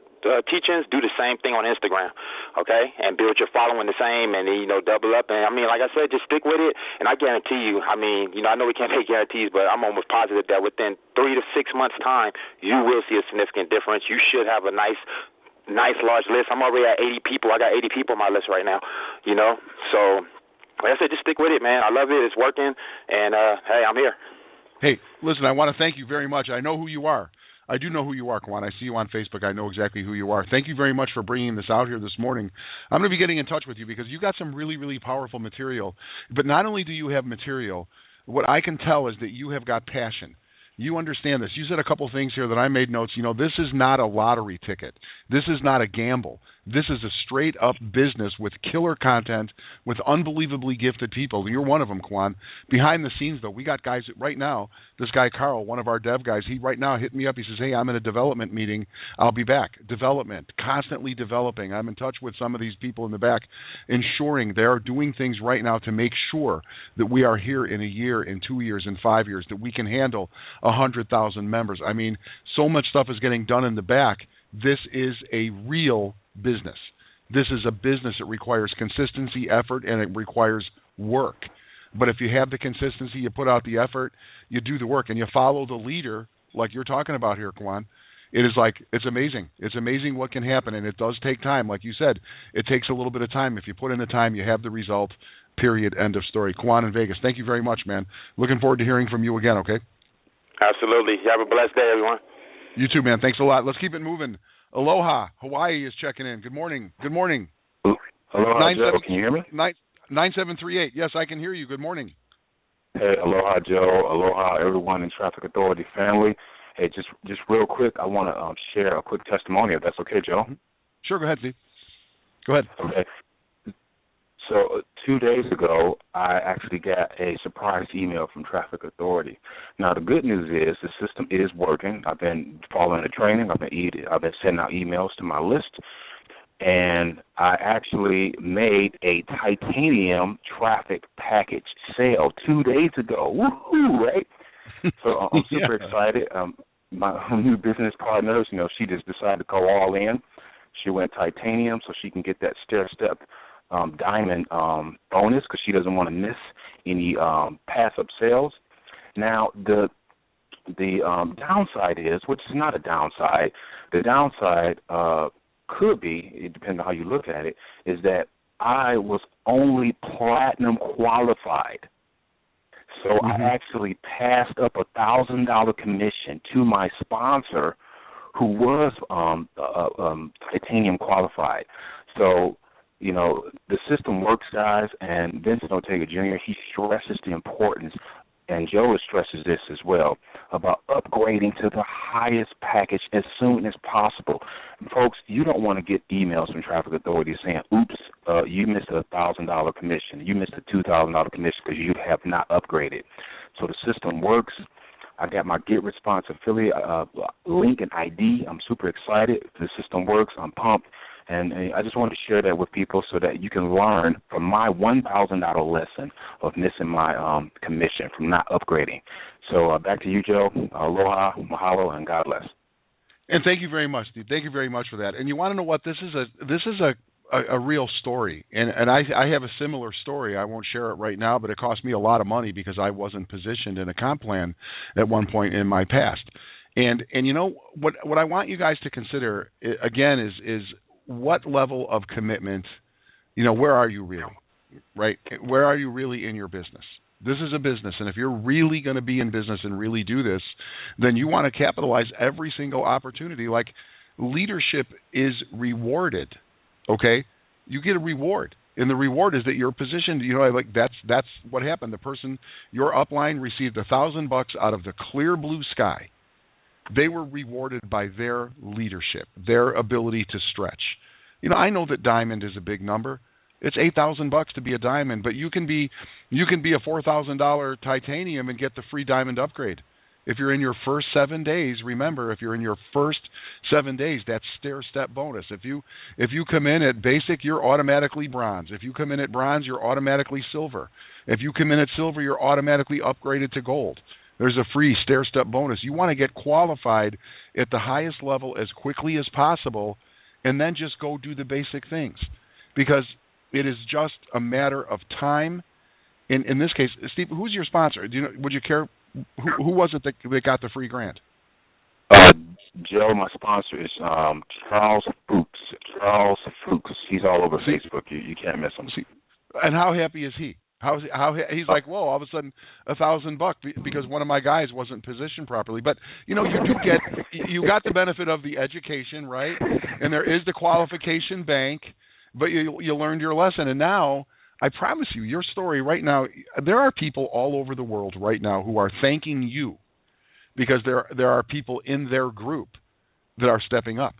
teachings, do the same thing on Instagram, okay? And build your following the same, and then, double up. And, like I said, just stick with it. And I guarantee you, I know we can't make guarantees, but I'm almost positive that within 3 to 6 months' time, you will see a significant difference. You should have a nice large list. I'm already at 80 people. I got 80 people on my list right now, So, like I said, just stick with it, man. I love it. It's working. And, hey, I'm here. Hey, listen, I want to thank you very much. I know who you are. I do know who you are, Quan. I see you on Facebook. I know exactly who you are. Thank you very much for bringing this out here this morning. I'm going to be getting in touch with you because you got some really, really powerful material. But not only do you have material, what I can tell is that you have got passion. You understand this. You said a couple things here that I made notes. This is not a lottery ticket. This is not a gamble. This is a straight-up business with killer content, with unbelievably gifted people. You're one of them, Quan. Behind the scenes, though, we got guys right now. This guy, Carl, one of our dev guys, he right now hit me up. He says, hey, I'm in a development meeting. I'll be back. Development, constantly developing. I'm in touch with some of these people in the back, ensuring they are doing things right now to make sure that we are here in a year, in 2 years, in 5 years, that we can handle 100,000 members. So much stuff is getting done in the back. This is a real business. This is a business that requires consistency, effort, and it requires work. But if you have the consistency, you put out the effort, you do the work, and you follow the leader like you're talking about here, Quan, it's amazing. It's amazing what can happen, and it does take time. Like you said, it takes a little bit of time. If you put in the time, you have the result, period, end of story. Quan in Vegas, thank you very much, man. Looking forward to hearing from you again, okay? Absolutely. You have a blessed day, everyone. You too, man. Thanks a lot. Let's keep it moving. Aloha, Hawaii is checking in. Good morning. Good morning. Aloha, Joe. Can you hear me? 9738. Yes, I can hear you. Good morning. Hey, aloha, Joe. Aloha, everyone in Traffic Authority family. Hey, just real quick, I want to share a quick testimony, if that's okay, Joe. Sure, go ahead, Steve. Go ahead. Okay. So 2 days ago, I actually got a surprise email from Traffic Authority. Now, the good news is the system is working. I've been following the training. I've been sending out emails to my list. And I actually made a titanium traffic package sale 2 days ago. Woohoo, right? So I'm super excited. My new business partner, she just decided to go all in. She went titanium so she can get that stair-step diamond bonus because she doesn't want to miss any pass-up sales. Now, the downside is, which is not a downside, the downside could be, it depends on how you look at it, is that I was only platinum qualified. So I actually passed up $1,000 commission to my sponsor who was titanium qualified. So, the system works, guys, and Vincent Ortega Jr., he stresses the importance, and Joe stresses this as well, about upgrading to the highest package as soon as possible. And folks, you don't want to get emails from Traffic Authority saying, oops, you missed a $1,000 commission. You missed a $2,000 commission because you have not upgraded. So the system works. I got my Get Response affiliate link and ID. I'm super excited. The system works. I'm pumped. And I just wanted to share that with people so that you can learn from my $1,000 lesson of missing my commission from not upgrading. So back to you, Joe. Aloha, mahalo, and God bless. And thank you very much, Steve. Thank you very much for that. And you want to know what? This is a real story. And I have a similar story. I won't share it right now, but it cost me a lot of money because I wasn't positioned in a comp plan at one point in my past. And what I want you guys to consider, again, is what level of commitment, where are you really, right? Where are you really in your business? This is a business, and if you're really going to be in business and really do this, then you want to capitalize every single opportunity. Like, leadership is rewarded, okay? You get a reward, and the reward is that you're positioned, that's what happened. The person, your upline, received $1,000 out of the clear blue sky. They were rewarded by their leadership, their ability to stretch. I know that diamond is a big number. It's $8,000 to be a diamond, but you can be a $4,000 titanium and get the free diamond upgrade. If you're in your first 7 days, remember, if you're in your first 7 days, that's stair-step bonus. If you come in at basic, you're automatically bronze. If you come in at bronze, you're automatically silver. If you come in at silver, you're automatically upgraded to gold. There's a free stair-step bonus. You want to get qualified at the highest level as quickly as possible and then just go do the basic things because it is just a matter of time. In this case, Steve, who's your sponsor? Would you care? Who was it that got the free grant? Joe, my sponsor is Charles Fuchs. Charles Fuchs. He's all over Facebook. You can't miss him. And how happy is he? He's like, whoa, all of a sudden $1,000 because one of my guys wasn't positioned properly. But you got the benefit of the education, right? And there is the qualification bank, but you learned your lesson. And now, I promise you, your story right now, there are people all over the world right now who are thanking you because there are people in their group that are stepping up,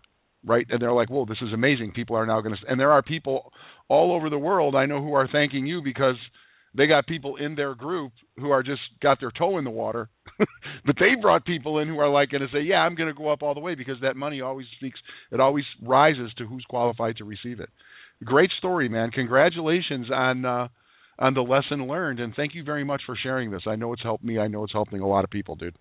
right? And they're like, whoa, this is amazing. People are now going to, and there are people all over the world I know who are thanking you because they got people in their group who are just got their toe in the water, but they brought people in who are like going to say, yeah, I'm going to go up all the way because that money always speaks. It always rises to who's qualified to receive it. Great story, man. Congratulations on the lesson learned, and thank you very much for sharing this. I know it's helped me. I know it's helping a lot of people, dude.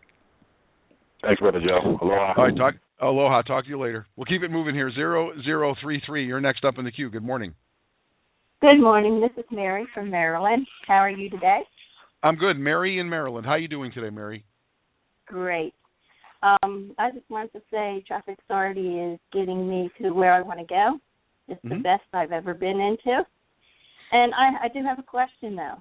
Thanks, Brother Joe. Aloha. All right, aloha. Talk to you later. We'll keep it moving here. 0033. You're next up in the queue. Good morning. Good morning. This is Mary from Maryland. How are you today? I'm good. Mary in Maryland. How are you doing today, Mary? Great. I just wanted to say Traffic Authority is getting me to where I want to go. It's the best I've ever been into. And I do have a question, though.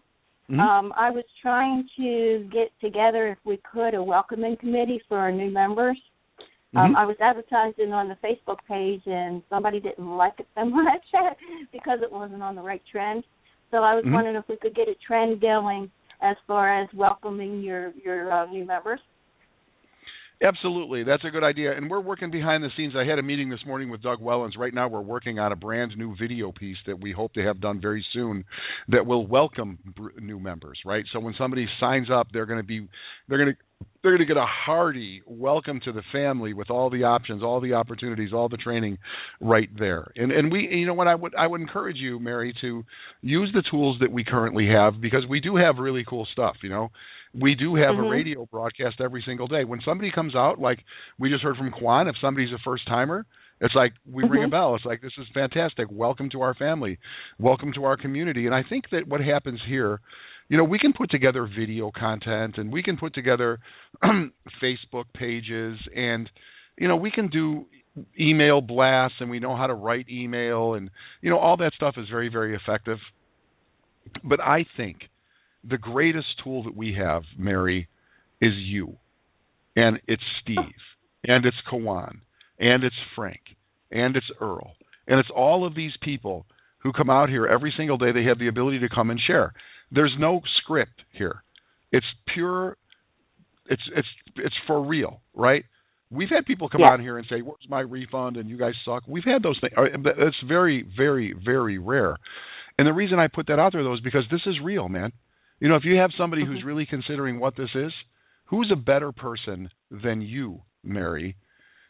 I was trying to get together, if we could, a welcoming committee for our new members. I was advertising on the Facebook page, and somebody didn't like it so much because it wasn't on the right trend. So I was wondering if we could get a trend going as far as welcoming your new members. Absolutely. That's a good idea. And we're working behind the scenes. I had a meeting this morning with Doug Wellens. Right now we're working on a brand new video piece that we hope to have done very soon that will welcome new members, right? So when somebody signs up, they're going to get a hearty welcome to the family with all the options, all the opportunities, all the training right there. And we, you know what, I would encourage you, Mary, to use the tools that we currently have, because we do have really cool stuff, you know. We do have a radio broadcast every single day. When somebody comes out, like we just heard from Quan, if somebody's a first-timer, it's like we ring a bell. It's like, this is fantastic. Welcome to our family. Welcome to our community. And I think that what happens here, you know, we can put together video content, and we can put together Facebook pages, and, you know, we can do email blasts, and we know how to write email, and, you know, all that stuff is very, very effective. But I think the greatest tool that we have, Mary, is you. And it's Steve. And it's Kawan. And it's Frank. And it's Earl. And it's all of these people who come out here every single day. They have the ability to come and share. There's no script here. It's pure, it's for real, right? We've had people come on here and say, where's my refund, and you guys suck. We've had those things. It's very, very, very rare. And the reason I put that out there, though, is because this is real, man. You know, if you have somebody who's really considering what this is, who's a better person than you, Mary,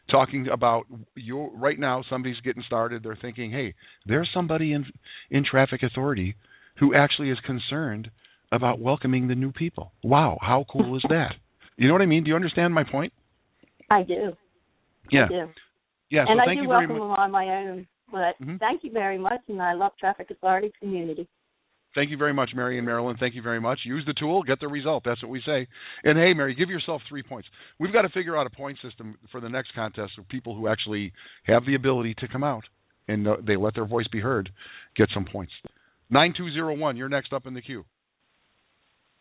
talking about you right now? Somebody's getting started. They're thinking, hey, there's somebody in traffic authority who actually is concerned about welcoming the new people. Wow, how cool is that? You know what I mean? Do you understand my point? I do. Yeah. I do. Yeah, so and thank I do you very welcome much. them on my own. But thank you very much, and I love Traffic Authority community. Thank you very much, Mary and Marilyn. Thank you very much. Use the tool, get the result. That's what we say. And, hey, Mary, give yourself 3 points. We've got to figure out a point system for the next contest of people who actually have the ability to come out and they let their voice be heard, get some points. 9201, you're next up in the queue.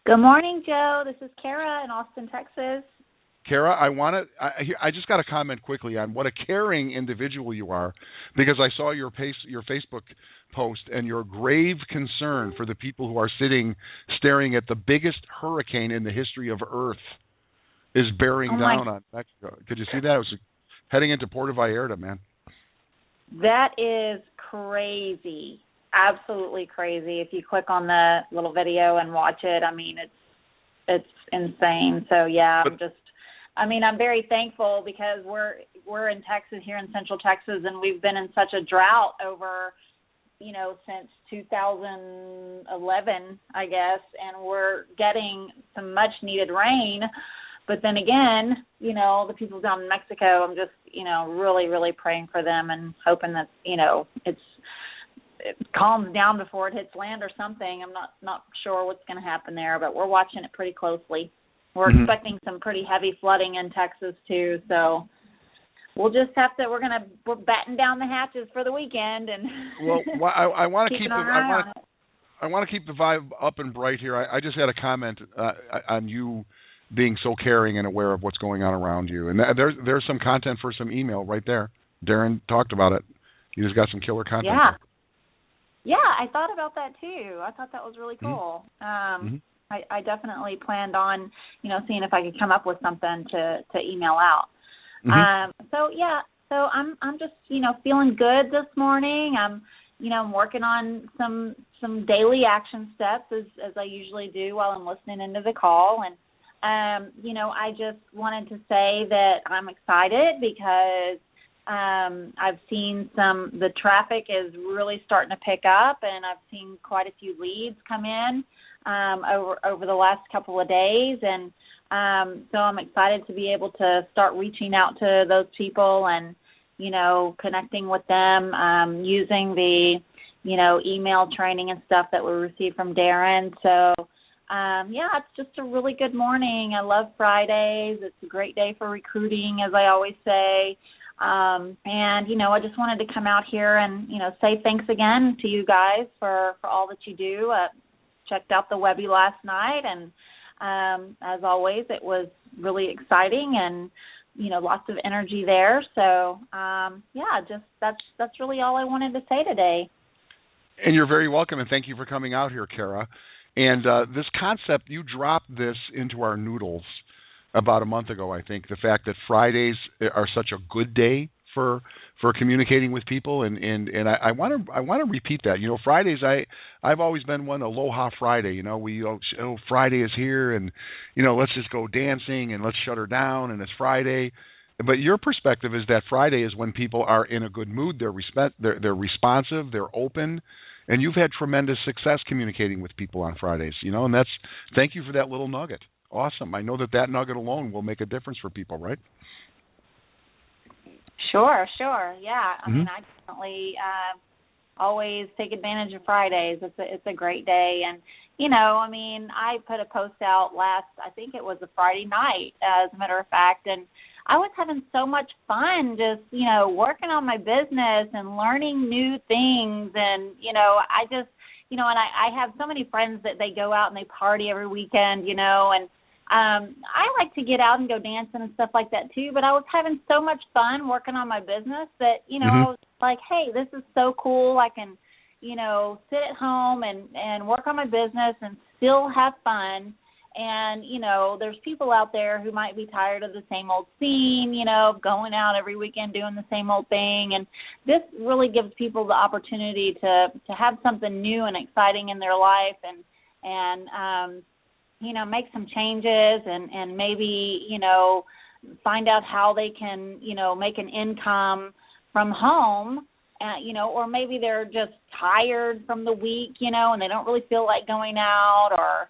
Good morning, Joe. This is Kara in Austin, Texas. Kara, I just got to comment quickly on what a caring individual you are, because I saw your Facebook post and your grave concern for the people who are staring at the biggest hurricane in the history of Earth is bearing down on Mexico. Could you see that? It was heading into Puerto Vallarta, man. That is crazy. Absolutely crazy. If you click on the little video and watch it, I mean, it's insane. So, yeah, I'm very thankful because we're in Texas, here in Central Texas, and we've been in such a drought over, you know, since 2011, I guess, and we're getting some much-needed rain. But then again, you know, the people down in Mexico, I'm just, you know, really, really praying for them and hoping that, you know, it calms down before it hits land or something. I'm not sure what's going to happen there, but we're watching it pretty closely. We're expecting some pretty heavy flooding in Texas too, so we'll just have to. We're batting down the hatches for the weekend, and I want to keep I want to keep the vibe up and bright here. I just had a comment on you being so caring and aware of what's going on around you, and there's some content for some email right there. Darren talked about it. You just got some killer content. Yeah. Yeah, I thought about that too. I thought that was really cool. I definitely planned on, you know, seeing if I could come up with something to email out. So I'm just, you know, feeling good this morning. I'm working on some daily action steps as I usually do while I'm listening into the call. And, you know, I just wanted to say that I'm excited because I've seen the traffic is really starting to pick up, and I've seen quite a few leads come in over the last couple of days, and so I'm excited to be able to start reaching out to those people and, you know, connecting with them, using the, you know, email training and stuff that we received from Darren. So, it's just a really good morning. I love Fridays. It's a great day for recruiting, as I always say. And, you know, I just wanted to come out here and, you know, say thanks again to you guys for all that you do. Checked out the Webby last night, and as always, it was really exciting and lots of energy there. So, just that's really all I wanted to say today. And you're very welcome, and thank you for coming out here, Kara. And this concept, you dropped this into our noodles about a month ago, I think, the fact that Fridays are such a good day for communicating with people, and I want to repeat that. Fridays, I've always been one Aloha Friday. Friday is here, and let's just go dancing and let's shut her down, and it's Friday. But your perspective is that Friday is when people are in a good mood, they're responsive, they're open, and you've had tremendous success communicating with people on Fridays. And thank you for that little nugget. Awesome. I know that nugget alone will make a difference for people, right? Sure. Yeah. I mean, I definitely always take advantage of Fridays. It's a great day. And, I put a post out I think it was a Friday night, as a matter of fact, and I was having so much fun just, working on my business and learning new things. And, I just, and I have so many friends that they go out and they party every weekend, and I like to get out and go dancing and stuff like that too, but I was having so much fun working on my business that, I was like, hey, this is so cool. I can, sit at home and work on my business and still have fun. And, there's people out there who might be tired of the same old scene, going out every weekend doing the same old thing. And this really gives people the opportunity to have something new and exciting in their life and make some changes and maybe, find out how they can, make an income from home, or maybe they're just tired from the week, and they don't really feel like going out or,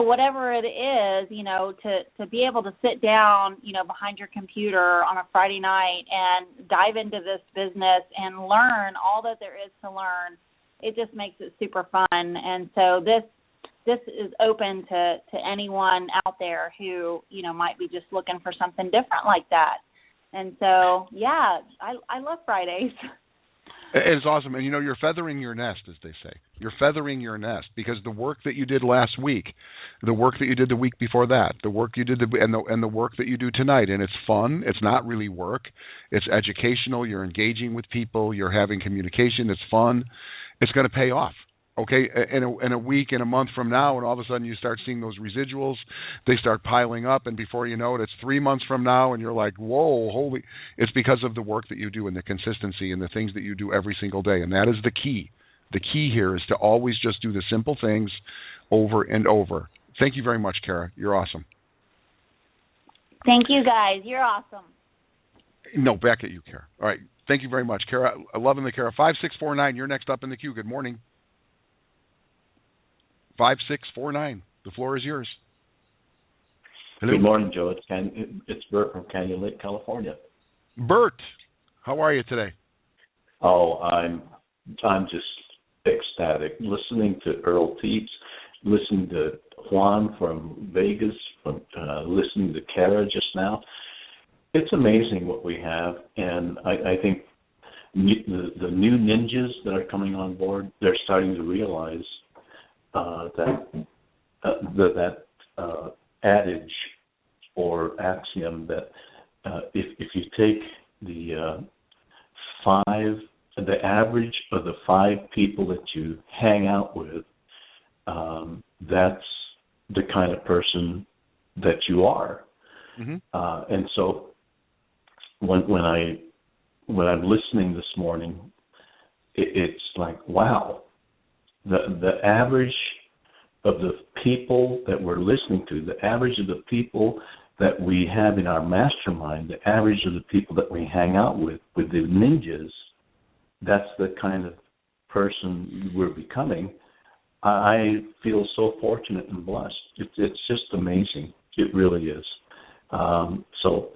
whatever it is, to be able to sit down, behind your computer on a Friday night and dive into this business and learn all that there is to learn. It just makes it super fun. And so this is open to anyone out there who, might be just looking for something different like that. And so, yeah, I love Fridays. It's awesome. And, you're feathering your nest, as they say. You're feathering your nest because the work that you did last week, the work that you did the week before that, the work you did and the work that you do tonight, and it's fun. It's not really work. It's educational. You're engaging with people. You're having communication. It's fun. It's going to pay off. Okay, in a week, in a month from now, and all of a sudden you start seeing those residuals, they start piling up, and before you know it, it's 3 months from now, and you're like, whoa, holy! It's because of the work that you do and the consistency and the things that you do every single day, and that is the key. The key here is to always just do the simple things over and over. Thank you very much, Kara. You're awesome. Thank you, guys. You're awesome. No, back at you, Kara. All right. Thank you very much, Kara. Loving the Kara. 5649, you're next up in the queue. Good morning. 5649. The floor is yours. Hello. Good morning, Joe. It's Bert from Canyon Lake, California. Bert, how are you today? Oh, I'm just ecstatic. Listening to Earl Teets, listening to Juan from Vegas, listening to Kara just now. It's amazing what we have, and I think the new ninjas that are coming on board, they're starting to realize that adage or axiom that if you take the average of the 5 people that you hang out with, that's the kind of person that you are. Mm-hmm. And so when I'm listening this morning, it's like, wow. The average of the people that we're listening to, the average of the people that we have in our mastermind, the average of the people that we hang out with the ninjas, that's the kind of person we're becoming. I feel so fortunate and blessed. It's just amazing. It really is. So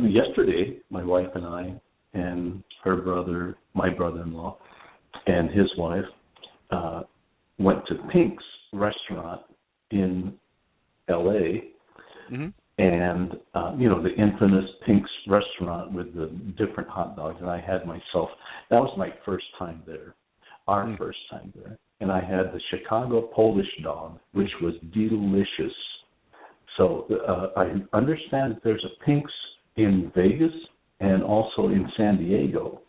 yesterday, my wife and I and her brother, my brother-in-law, and his wife, went to Pink's restaurant in L.A., mm-hmm. and, the infamous Pink's restaurant with the different hot dogs, and I had myself, that was my first time there, our first time there, and I had the Chicago Polish dog, which was delicious. So I understand that there's a Pink's in Vegas and also in San Diego.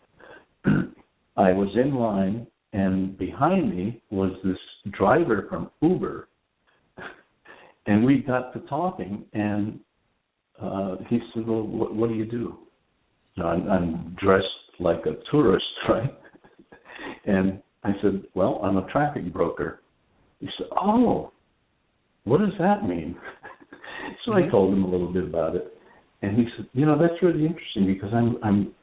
I was in line, and behind me was this driver from Uber. And we got to talking, and he said, well, what do you do? I'm dressed like a tourist, right? And I said, well, I'm a traffic broker. He said, oh, what does that mean? So I told him a little bit about it. And he said, that's really interesting because I'm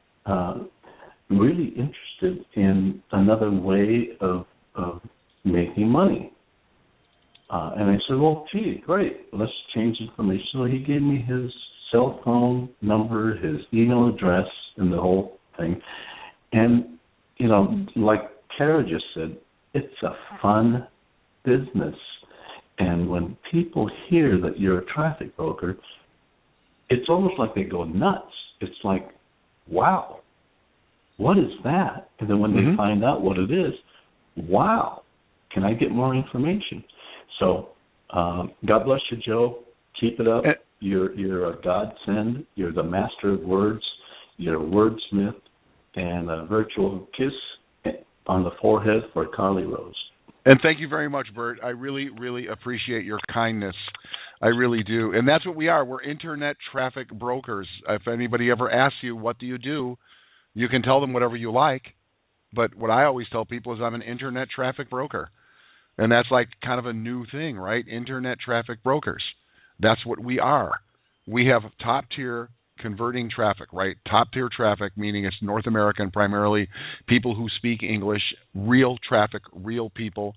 really interested in another way of making money. And I said, well, gee, great. Let's change information. So he gave me his cell phone number, his email address, and the whole thing. And, like Kara just said, it's a fun business. And when people hear that you're a traffic broker, it's almost like they go nuts. It's like, wow, what is that? And then when they find out what it is, wow, can I get more information? So God bless you, Joe. Keep it up. You're a godsend. You're the master of words. You're a wordsmith. And a virtual kiss on the forehead for Carly Rose. And thank you very much, Bert. I really, really appreciate your kindness. I really do. And that's what we are. We're internet traffic brokers. If anybody ever asks you, what do, you can tell them whatever you like. But what I always tell people is I'm an internet traffic broker. And that's like kind of a new thing, right? Internet traffic brokers. That's what we are. We have top-tier converting traffic, right? Top-tier traffic, meaning it's North American primarily, people who speak English, real traffic, real people.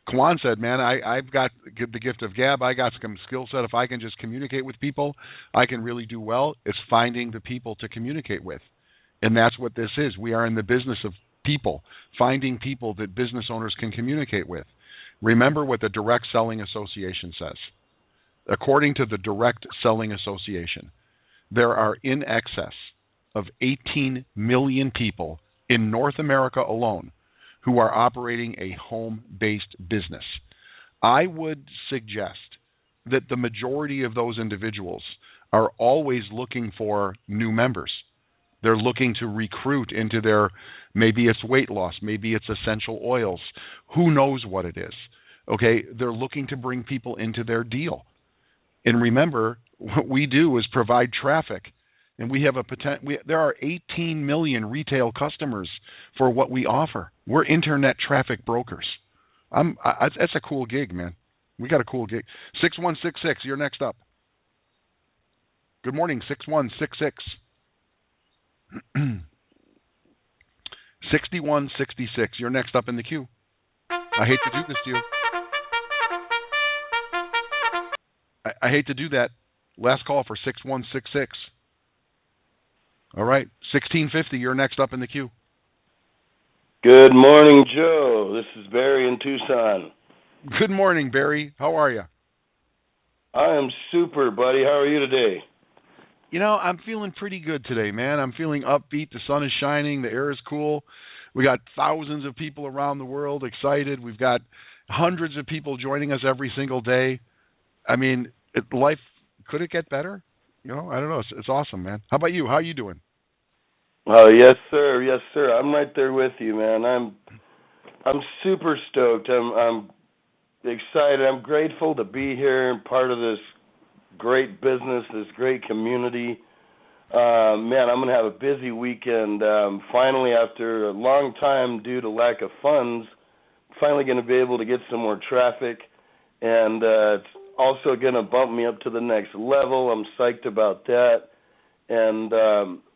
Kwan said, man, I've got the gift of gab. I got some skill set. If I can just communicate with people, I can really do well. It's finding the people to communicate with. And that's what this is. We are in the business of people, finding people that business owners can communicate with. Remember what the Direct Selling Association says. According to the Direct Selling Association, there are in excess of 18 million people in North America alone who are operating a home-based business. I would suggest that the majority of those individuals are always looking for new members. They're looking to recruit into their, maybe it's weight loss, maybe it's essential oils, who knows what it is. Okay, they're looking to bring people into their deal. And remember, what we do is provide traffic, and we have there are 18 million retail customers for what we offer. We're internet traffic brokers. That's a cool gig, man. We got a cool gig. 6166, you're next up. Good morning, 6166. 6166, you're next up in the queue. I hate to do this to you. I hate to do that. Last call for 6166. All right, 1650, you're next up in the queue. Good morning, Joe. This is Barry in Tucson. Good morning, Barry. How are you? I am super, buddy. How are you today? I'm feeling pretty good today, man. I'm feeling upbeat. The sun is shining. The air is cool. We got thousands of people around the world excited. We've got hundreds of people joining us every single day. I mean, life, could it get better? I don't know. It's awesome, man. How about you? How are you doing? Oh, yes, sir. Yes, sir. I'm right there with you, man. I'm super stoked. I'm excited. I'm grateful to be here and part of this great business, this great community. Man, I'm going to have a busy weekend. Finally, after a long time due to lack of funds, finally going to be able to get some more traffic, and it's also going to bump me up to the next level. I'm psyched about that. And,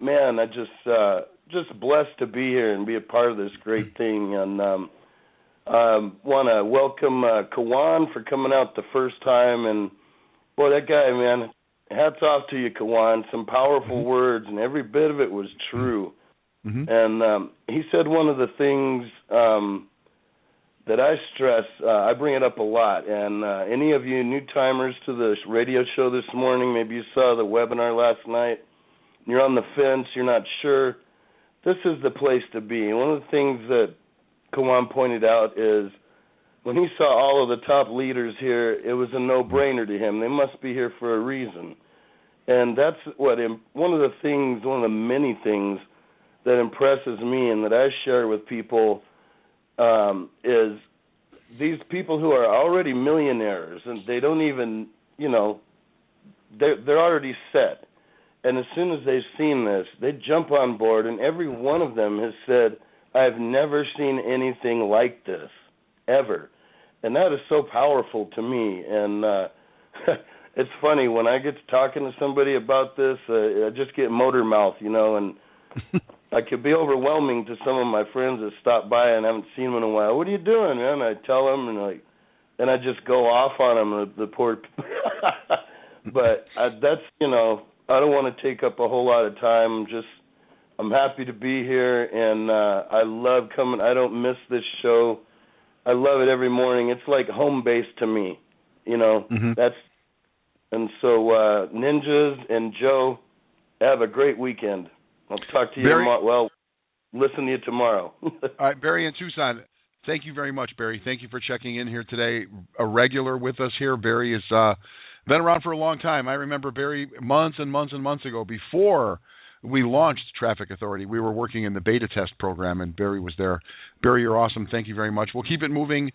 man, I just blessed to be here and be a part of this great thing. And want to welcome Kawan for coming out the first time. And, boy, that guy, man, hats off to you, Kawan. Some powerful words, and every bit of it was true. And he said one of the things that I stress, I bring it up a lot, and any of you new-timers to the radio show this morning, maybe you saw the webinar last night, you're on the fence, you're not sure, this is the place to be. And one of the things that Kawan pointed out is when he saw all of the top leaders here, it was a no-brainer to him. They must be here for a reason. And that's one of the many things that impresses me and that I share with people is these people who are already millionaires and they don't even, they're already set. And as soon as they've seen this, they jump on board, and every one of them has said, I've never seen anything like this, ever. And that is so powerful to me. And it's funny, when I get to talking to somebody about this, I just get motor mouth, and I could be overwhelming to some of my friends that stop by and haven't seen them in a while. What are you doing, man? I tell them, and I just go off on them, the poor But that's, I don't want to take up a whole lot of time. I'm happy to be here, and I love coming. I don't miss this show. I love it every morning. It's like home base to me, That's, and so Ninjas and Joe, have a great weekend. I'll talk to you tomorrow. Well, listen to you tomorrow. All right, Barry in Tucson. Thank you very much, Barry. Thank you for checking in here today. A regular with us here. Barry has been around for a long time. I remember Barry months and months and months ago, before we launched Traffic Authority. We were working in the beta test program, and Barry was there. Barry, you're awesome. Thank you very much. We'll keep it moving.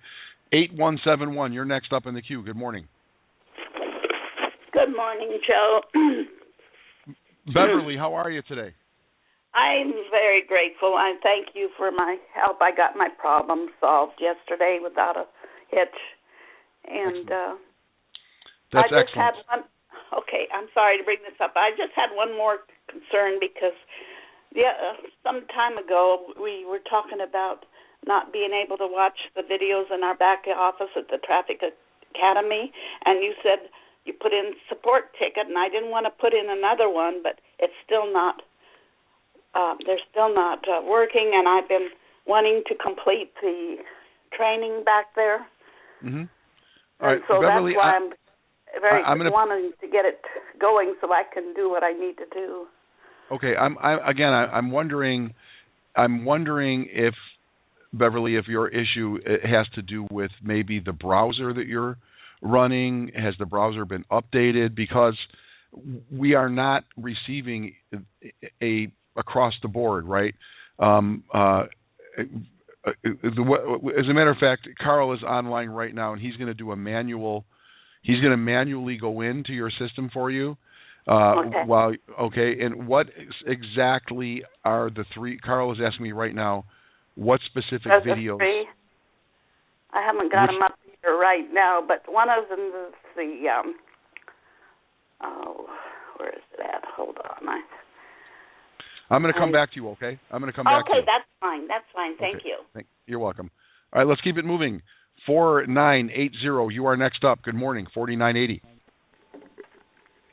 8171, you're next up in the queue. Good morning. Good morning, Joe. Beverly, how are you today? I'm very grateful. I thank you for my help. I got my problem solved yesterday without a hitch. And that's I just excellent. had one. Okay, I'm sorry to bring this up. I just had one more concern because some time ago we were talking about not being able to watch the videos in our back office at the Traffic Academy, and you said you put in support ticket, and I didn't want to put in another one, but it's still not. They're still not working, and I've been wanting to complete the training back there. Mm-hmm. All right, so Beverly, that's why I'm wanting to get it going so I can do what I need to do. Okay, I'm wondering if, Beverly, if your issue has to do with maybe the browser that you're running. Has the browser been updated? Because we are not receiving across the board, right? As a matter of fact, Carl is online right now, and he's going to do a manual. He's going to manually go into your system for you. And what exactly are the three? Carl is asking me right now, what specific videos? I haven't got them up here right now, but one of them is the where is it at? Hold on. I'm going to come back to you, okay? I'm going to come back to you. Okay, that's fine. That's fine. Thank you. You're welcome. All right, let's keep it moving. 4980, you are next up. Good morning, 4980.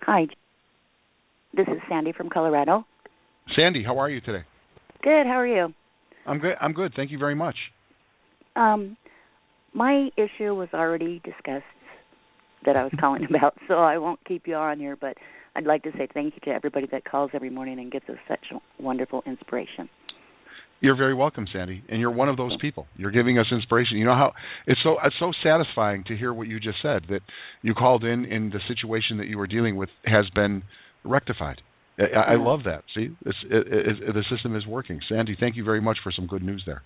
Hi. This is Sandy from Colorado. Sandy, how are you today? Good. How are you? I'm good. I'm good. Thank you very much. My issue was already discussed that I was calling about, so I won't keep you on here, but I'd like to say thank you to everybody that calls every morning and gives us such wonderful inspiration. You're very welcome, Sandy, and you're one of those people. You're giving us inspiration. You know how it's so satisfying to hear what you just said, that you called in the situation that you were dealing with has been rectified. I love that. See, the system is working. Sandy, thank you very much for some good news there.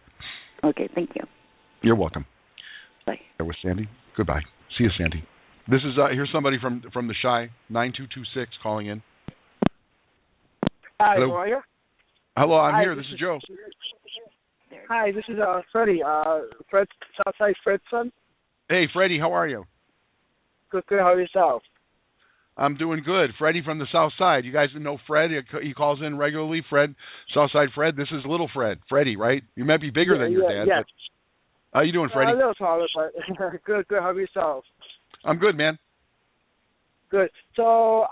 Okay, thank you. You're welcome. Bye. That was Sandy. Goodbye. See you, Sandy. This is here's somebody from the Shy 9226 calling in. Hi, hello. How are you? Hello, I'm here. This is Joe. Hi, this is Freddie. Fred, Southside Fred's son. Hey, Freddie, how are you? Good. How are yourself? I'm doing good. Freddie from the South Side. You guys know Fred? He calls in regularly. Fred, Southside Fred. This is little Fred. Freddie, right? You might be bigger than your dad. Yeah. But how you doing, Freddie? A little taller, but good. How are yourself? I'm good, man. Good. So,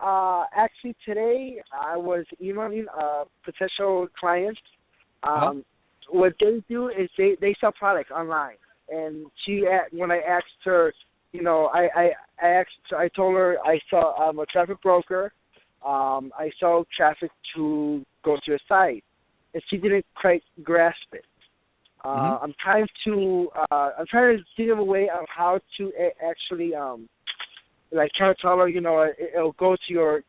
actually today I was emailing potential clients. What they do is they sell products online. And when I asked her, I told her I'm a traffic broker. I sell traffic to go to a site. And she didn't quite grasp it. I'm trying to think of a way of how to actually like Caterpillar, it'll go to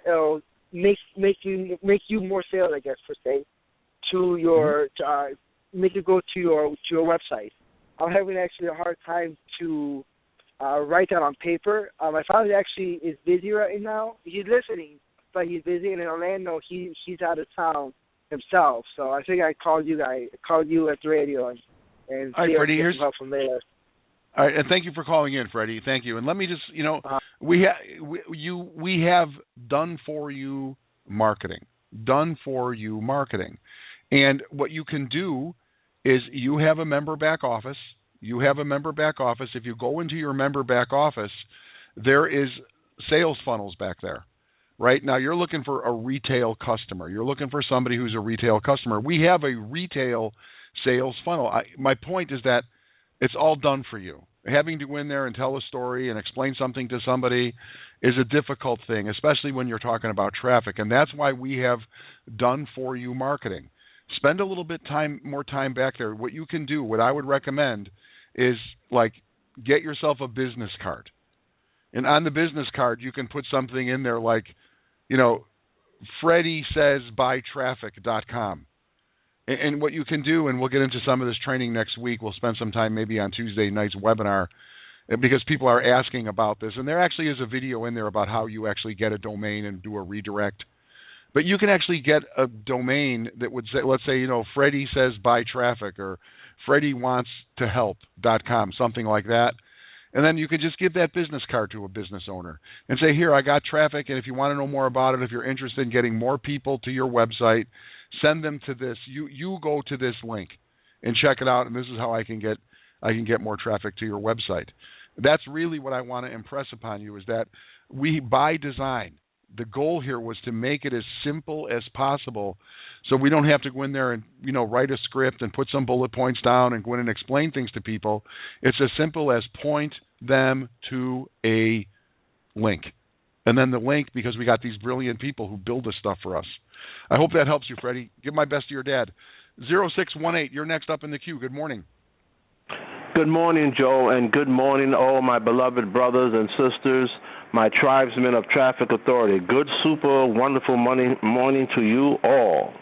it'll make you more sales, I guess, per se, to your make it go to your website. I'm having actually a hard time to write that on paper. My father actually is busy right now. He's listening, but he's busy, and in Orlando, he's out of town himself. So I think I called you at the radio and all right, Freddie, here's help from there. All right, and thank you for calling in, Freddie. Thank you. And let me just, we have done for you marketing. And what you can do is you have a member back office. If you go into your member back office, there is sales funnels back there. Right now, you're looking for a retail customer. You're looking for somebody who's a retail customer. We have a retail sales funnel. My point is that it's all done for you. Having to go in there and tell a story and explain something to somebody is a difficult thing, especially when you're talking about traffic. And that's why we have done for you marketing. Spend a little bit more time back there. What you can do, what I would recommend, is get yourself a business card. And on the business card, you can put something in there like, Freddie says buytraffic.com. And what you can do, and we'll get into some of this training next week, we'll spend some time maybe on Tuesday night's webinar, because people are asking about this. And there actually is a video in there about how you actually get a domain and do a redirect. But you can actually get a domain that would say, let's say, Freddie says buy traffic or Freddie wants to help.com, something like that. And then you could just give that business card to a business owner and say, here, I got traffic, and if you want to know more about it, if you're interested in getting more people to your website, send them to this. You go to this link and check it out, and this is how I can get more traffic to your website. That's really what I want to impress upon you, is that we, by design, the goal here was to make it as simple as possible, so we don't have to go in there and write a script and put some bullet points down and go in and explain things to people. It's as simple as point them to a link, and then the link, because we got these brilliant people who build this stuff for us. I hope that helps you, Freddie. Give my best to your dad. 0618, you're next up in the queue. Good morning. Good morning, Joe, and good morning, all my beloved brothers and sisters, my tribesmen of Traffic Authority. Good, super, wonderful morning to you all.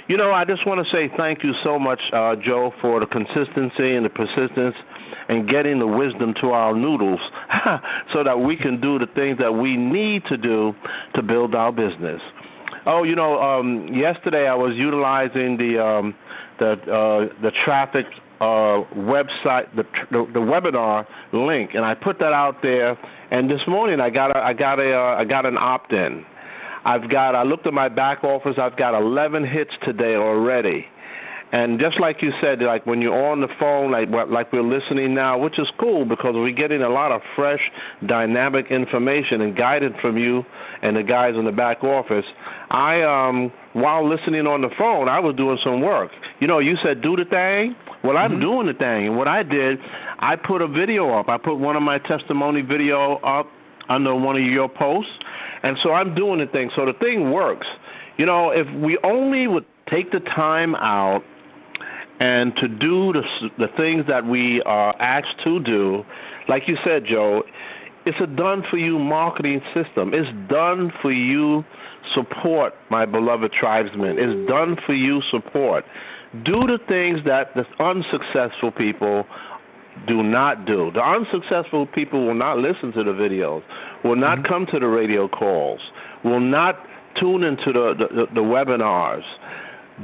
I just want to say thank you so much, Joe, for the consistency and the persistence and getting the wisdom to our noodles so that we can do the things that we need to do to build our business. Yesterday I was utilizing the traffic website, the webinar link, and I put that out there. And this morning I got an opt-in. I looked at my back office. I've got 11 hits today already. And just like you said, like when you're on the phone, like we're listening now, which is cool because we're getting a lot of fresh, dynamic information and guidance from you and the guys in the back office. While listening on the phone, I was doing some work. You said do the thing. Well, I'm doing the thing. And what I did, I put a video up. I put one of my testimony video up under one of your posts. And so I'm doing the thing. So the thing works. If we only would take the time out and to do the things that we are asked to do, like you said, Joe, it's a done-for-you marketing system. It's done-for-you support, my beloved tribesmen. It's done-for-you support. Do the things that the unsuccessful people do not do. The unsuccessful people will not listen to the videos, will not come to the radio calls, will not tune into the webinars.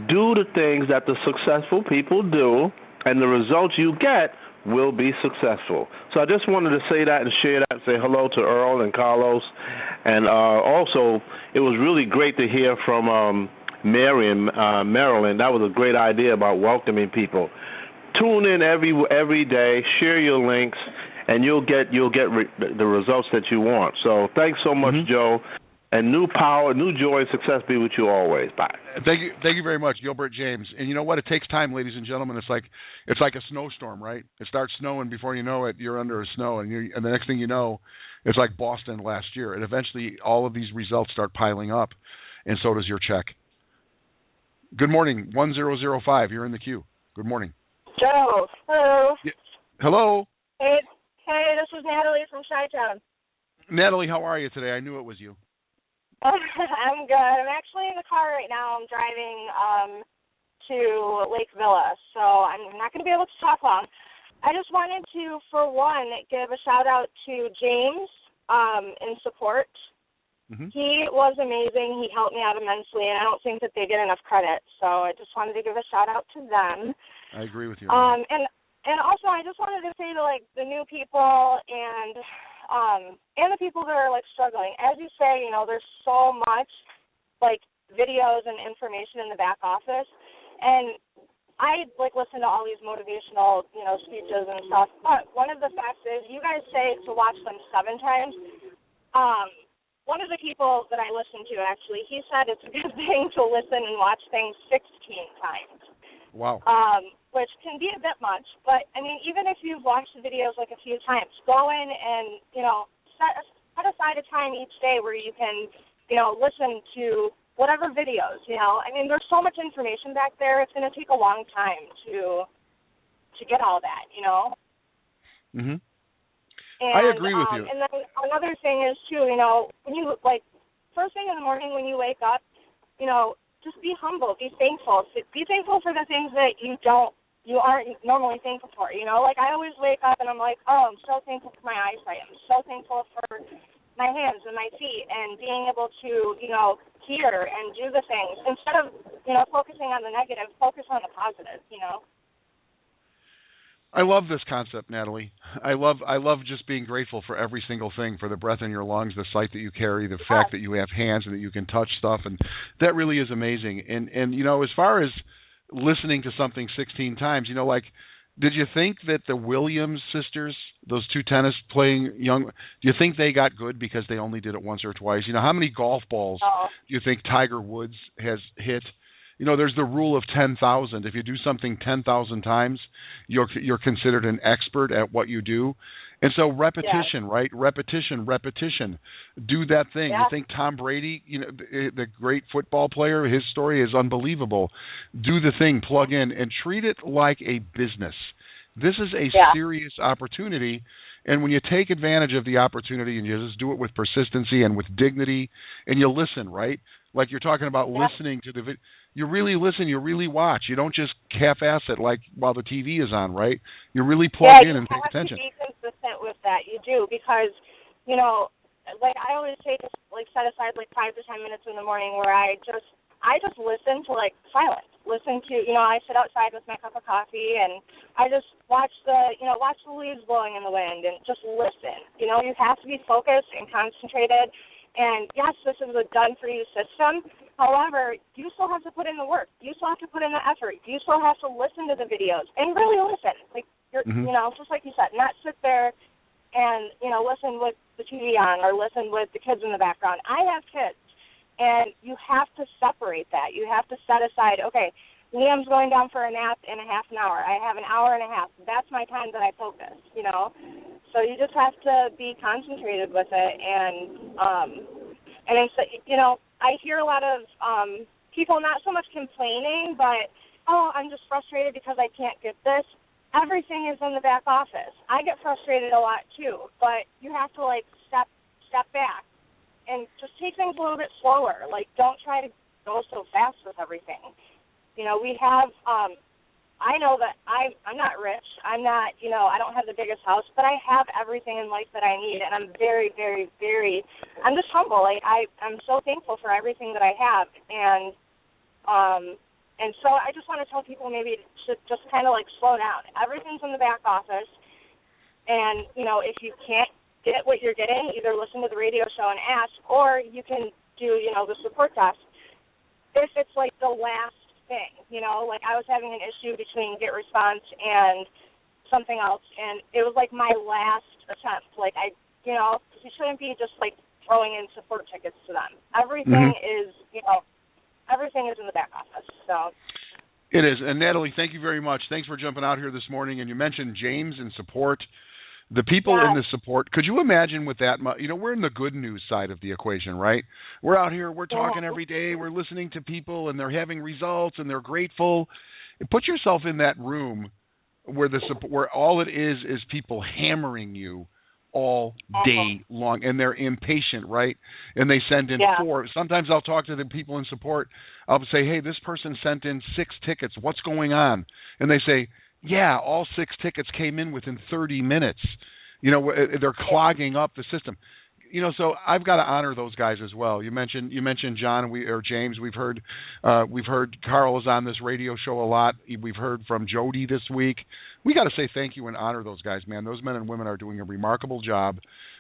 Do the things that the successful people do, and the results you get will be successful. So I just wanted to say that and share that and say hello to Earl and Carlos. And also, it was really great to hear from Mary in Maryland. That was a great idea about welcoming people. Tune in every day, share your links, and you'll get the results that you want. So thanks so much, Joe. And new power, new joy, and success be with you always. Bye. Thank you very much, Gilbert James. And you know what? It takes time, ladies and gentlemen. It's like a snowstorm, right? It starts snowing, before you know it, you're under a snow, and the next thing you know, it's like Boston last year. And eventually, all of these results start piling up, and so does your check. Good morning, 1005. You're in the queue. Good morning. Joe, hello. Yeah. Hello. Hey, this is Natalie from Chi-Town. Natalie, how are you today? I knew it was you. I'm good. I'm actually in the car right now. I'm driving to Lake Villa, so I'm not going to be able to talk long. I just wanted to, for one, give a shout-out to James in support. Mm-hmm. He was amazing. He helped me out immensely, and I don't think that they get enough credit, so I just wanted to give a shout-out to them. I agree with you. And also, I just wanted to say to, like, the new people and the people that are, like, struggling. As you say, you know, there's so much, like, videos and information in the back office, and I, like, listen to all these motivational, you know, speeches and stuff, but one of the facts is you guys say to watch them 7 times. One of the people that I listen to, actually, he said it's a good thing to listen and watch things 16 times. Wow. Which can be a bit much, but, I mean, even if you've watched the videos, like, a few times, go in and, you know, set aside a time each day where you can, you know, listen to whatever videos, you know. I mean, there's so much information back there. It's going to take a long time to get all that, you know. Mhm. And, I agree with you. And then another thing is, too, you know, when you, like, first thing in the morning when you wake up, you know, just be humble, be thankful. Be thankful for the things that you aren't normally thankful for, you know. Like, I always wake up and I'm like, oh, I'm so thankful for my eyesight. I'm so thankful for my hands and my feet and being able to, you know, hear and do the things. Instead of, you know, focusing on the negative, focus on the positive, you know. I love this concept, Natalie. I love just being grateful for every single thing, for the breath in your lungs, the sight that you carry, the fact that you have hands and that you can touch stuff, and that really is amazing. And you know, as far as listening to something 16 times, you know, like, did you think that the Williams sisters, those 2 tennis playing young, do you think they got good because they only did it once or twice? You know, how many golf balls do you think Tiger Woods has hit? You know, there's the rule of 10,000. If you do something 10,000 times, you're considered an expert at what you do. And so repetition, right? Repetition. Do that thing. Yeah. You think Tom Brady, you know, the great football player, his story is unbelievable. Do the thing, plug in, and treat it like a business. This is a serious opportunity. And when you take advantage of the opportunity and you just do it with persistency and with dignity, and you listen, right? Like you're talking about listening to the video. You really listen, you really watch. You don't just half-ass it like while the TV is on, right? You really plug in and pay attention. You have to be consistent with that. You do, because, you know, like I always say, just like set aside like 5 to 10 minutes in the morning where I just listen to like silence. Listen to, you know, I sit outside with my cup of coffee and I just watch the leaves blowing in the wind and just listen. You know, you have to be focused and concentrated. And yes, this is a done-for-you system. However, you still have to put in the work. You still have to put in the effort. You still have to listen to the videos and really listen. Like, you know, just like you said, not sit there and, you know, listen with the TV on or listen with the kids in the background. I have kids, and you have to separate that. You have to set aside, okay, Liam's going down for a nap in a half an hour. I have an hour and a half. That's my time that I focus, you know. So you just have to be concentrated with it, and it's, you know, I hear a lot of people not so much complaining, but I'm just frustrated because I can't get this. Everything is in the back office. I get frustrated a lot too, but you have to like step back and just take things a little bit slower. Like, don't try to go so fast with everything. You know, we have. I know that I'm not rich. I'm not, you know, I don't have the biggest house, but I have everything in life that I need, and I'm very, very, very, I'm just humble. Like, I'm so thankful for everything that I have, and so I just want to tell people maybe to just kind of like slow down. Everything's in the back office, and, you know, if you can't get what you're getting, either listen to the radio show and ask, or you can do, you know, the support desk. If it's like the last thing, you know, like I was having an issue between GetResponse and something else, and it was like my last attempt. Like, you know, you shouldn't be just like throwing in support tickets to them. Everything is, you know, everything is in the back office. So it is. And Natalie, thank you very much. Thanks for jumping out here this morning. And you mentioned James in support. The people in the support, could you imagine with that, you know, we're in the good news side of the equation, right? We're out here, we're talking every day, we're listening to people, and they're having results, and they're grateful. Put yourself in that room where all it is people hammering you all day long, and they're impatient, right? And they send in 4. Sometimes I'll talk to the people in support. I'll say, hey, this person sent in 6 tickets. What's going on? And they say, yeah, all 6 tickets came in within 30 minutes. You know, they're clogging up the system. You know, so I've got to honor those guys as well. You mentioned John or James. We've heard Carl is on this radio show a lot. We've heard from Jody this week. We got to say thank you and honor those guys, man. Those men and women are doing a remarkable job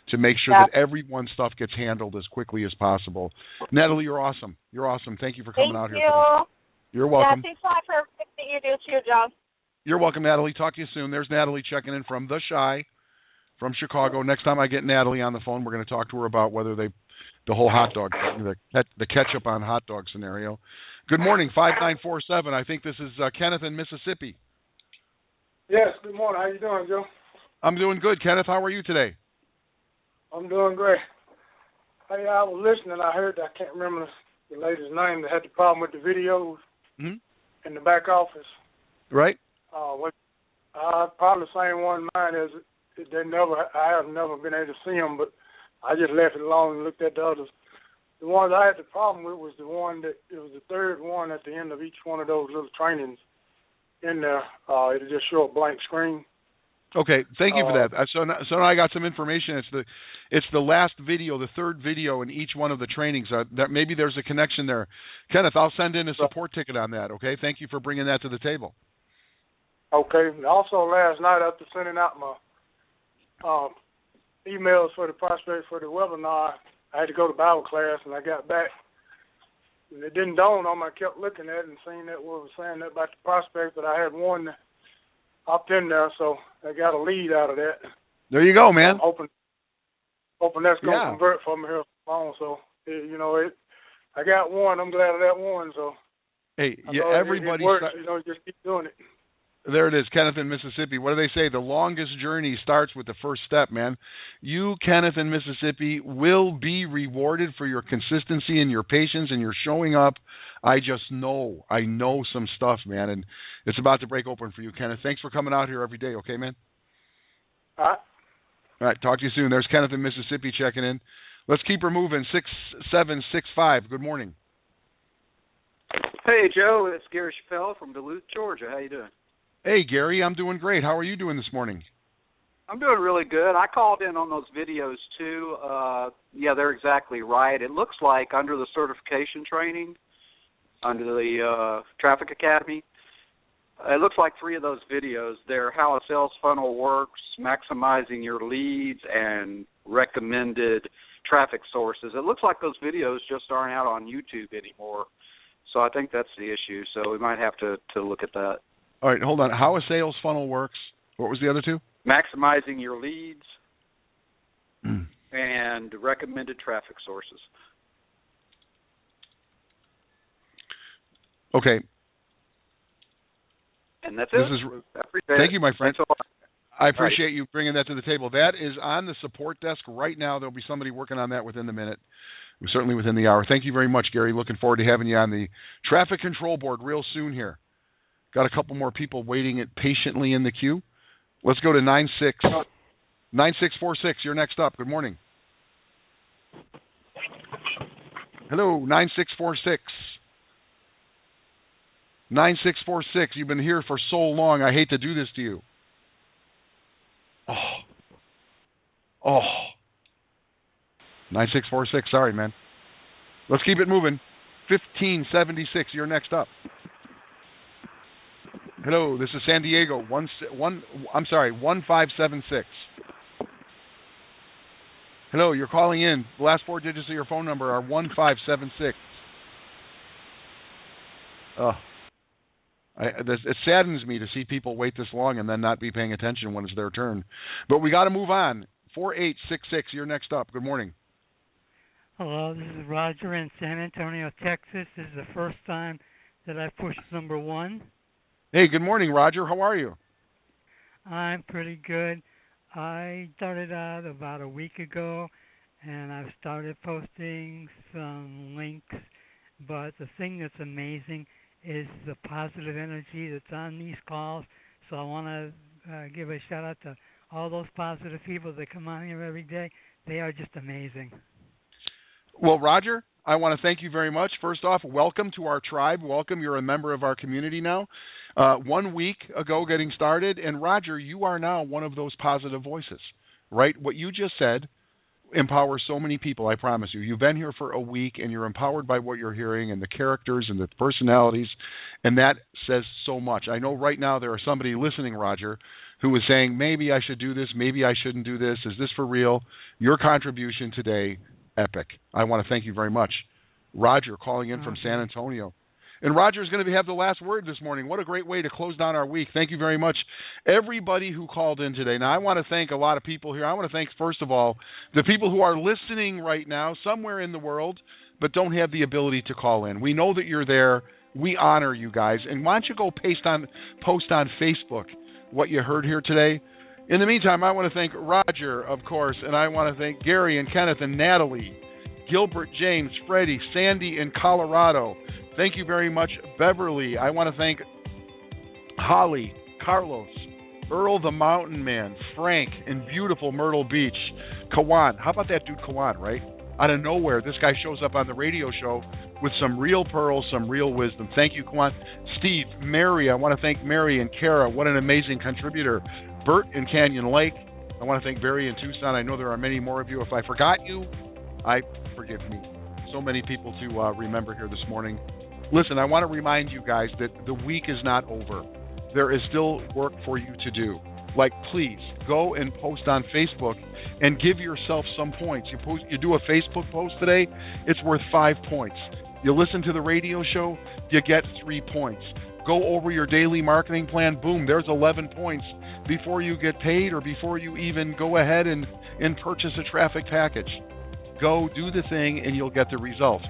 to make sure that everyone's stuff gets handled as quickly as possible. Natalie, you're awesome. You're awesome. Thank you for coming out here today. You're welcome. Yeah, thanks a lot for everything that you do too, Joe. You're welcome, Natalie. Talk to you soon. There's Natalie checking in from The Chi. From Chicago. Next time I get Natalie on the phone, we're going to talk to her about whether the whole hot dog, the ketchup on hot dog scenario. Good morning, 5947. I think this is Kenneth in Mississippi. Yes, good morning. How you doing, Joe? I'm doing good. Kenneth, how are you today? I'm doing great. Hey, I was listening. I heard, I can't remember the lady's name that had the problem with the videos in the back office. Right. Probably the same one mine is. I have never been able to see them, but I just left it alone and looked at the others. The ones I had the problem with was the one that it was the third one at the end of each one of those little trainings in there. It'll just show a blank screen. Okay, thank you for that. So now I got some information. It's the last video, the third video in each one of the trainings. That maybe there's a connection there. Kenneth, I'll send in a support ticket on that. Okay, thank you for bringing that to the table. Okay. Also, last night after sending out my emails for the prospect for the webinar, I had to go to Bible class, and I got back, and it didn't dawn on me. I kept looking at it and seeing that what was saying that about the prospect, but I had one up in there, so I got a lead out of that. There you go, man. I'm hoping that's going to convert for me here on. So, I got one. I'm glad of that one. So, hey, everybody, it works, just keep doing it. There it is, Kenneth in Mississippi. What do they say? The longest journey starts with the first step, man. You, Kenneth in Mississippi, will be rewarded for your consistency and your patience and your showing up. I just know. I know some stuff, man, and it's about to break open for you, Kenneth. Thanks for coming out here every day, okay, man? All right. All right, talk to you soon. There's Kenneth in Mississippi checking in. Let's keep her moving. 6765. Good morning. Hey, Joe. It's Gary Chappelle from Duluth, Georgia. How you doing? Hey, Gary, I'm doing great. How are you doing this morning? I'm doing really good. I called in on those videos, too. They're exactly right. It looks like under the certification training, under the Traffic Academy, it looks like 3 of those videos. They're how a sales funnel works, maximizing your leads, and recommended traffic sources. It looks like those videos just aren't out on YouTube anymore. So I think that's the issue. So we might have to look at that. All right, hold on. How a sales funnel works. What was the other 2? Maximizing your leads and recommended traffic sources. Okay. And that's it. Thank you, my friend. I appreciate you bringing that to the table. That is on the support desk right now. There'll be somebody working on that within the minute. Certainly within the hour. Thank you very much, Gary. Looking forward to having you on the traffic control board real soon here. Got a couple more people waiting patiently in the queue. Let's go to 9646. You're next up. Good morning. Hello, 9646. 9646. You've been here for so long. I hate to do this to you. Oh. 9646. Sorry, man. Let's keep it moving. 1576. You're next up. Hello, this is San Diego. 1576. Hello, you're calling in. The last 4 digits of your phone number are 1576. It saddens me to see people wait this long and then not be paying attention when it's their turn. But we got to move on. 4866. You're next up. Good morning. Hello, this is Roger in San Antonio, Texas. This is the first time that I pushed number 1. Hey, good morning, Roger. How are you? I'm pretty good. I started out about a week ago, and I've started posting some links. But the thing that's amazing is the positive energy that's on these calls. So I want to give a shout-out to all those positive people that come on here every day, they are just amazing. Well, Roger, I want to thank you very much. First off, welcome to our tribe. Welcome. You're a member of our community now. 1 week ago getting started. And Roger, you are now one of those positive voices, right? What you just said empowers so many people, I promise you. You've been here for a week, and you're empowered by what you're hearing and the characters and the personalities, and that says so much. I know right now there are somebody listening, Roger, who is saying, maybe I should do this, maybe I shouldn't do this. Is this for real? Your contribution today, epic. I want to thank you very much. Roger calling in from San Antonio. And Roger's going to have the last word this morning. What a great way to close down our week. Thank you very much, everybody who called in today. Now, I want to thank a lot of people here. I want to thank, first of all, the people who are listening right now somewhere in the world but don't have the ability to call in. We know that you're there. We honor you guys. And why don't you go post on Facebook what you heard here today. In the meantime, I want to thank Roger, of course, and I want to thank Gary and Kenneth and Natalie, Gilbert, James, Freddie, Sandy in Colorado. Thank you very much, Beverly. I want to thank Holly, Carlos, Earl the Mountain Man, Frank in beautiful Myrtle Beach, Kawan. How about that dude Kawan, right? Out of nowhere, this guy shows up on the radio show with some real pearls, some real wisdom. Thank you, Kawan. Steve, Mary, I want to thank Mary and Kara. What an amazing contributor. Bert in Canyon Lake. I want to thank Barry in Tucson. I know there are many more of you. If I forgot you, forgive me. So many people to remember here this morning. Listen, I want to remind you guys that the week is not over. There is still work for you to do. Like, please, go and post on Facebook and give yourself some points. You do a Facebook post today, it's worth 5 points. You listen to the radio show, you get 3 points. Go over your daily marketing plan, boom, there's 11 points before you get paid or before you even go ahead and purchase a traffic package. Go do the thing and you'll get the result.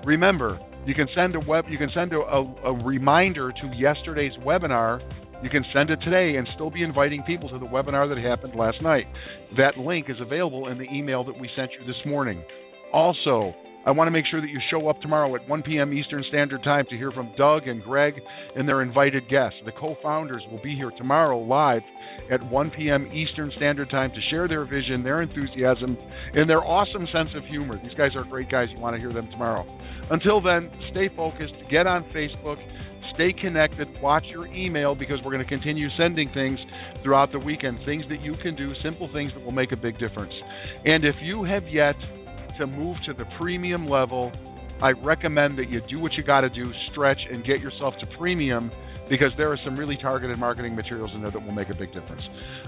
Remember, you can send a reminder to yesterday's webinar. You can send it today and still be inviting people to the webinar that happened last night. That link is available in the email that we sent you this morning. Also, I want to make sure that you show up tomorrow at 1 p.m. Eastern Standard Time to hear from Doug and Greg and their invited guests. The co-founders will be here tomorrow live at 1 p.m. Eastern Standard Time to share their vision, their enthusiasm, and their awesome sense of humor. These guys are great guys. You want to hear them tomorrow. Until then, stay focused, get on Facebook, stay connected, watch your email because we're going to continue sending things throughout the weekend, things that you can do, simple things that will make a big difference. And if you have yet to move to the premium level, I recommend that you do what you got to do, stretch, and get yourself to premium because there are some really targeted marketing materials in there that will make a big difference.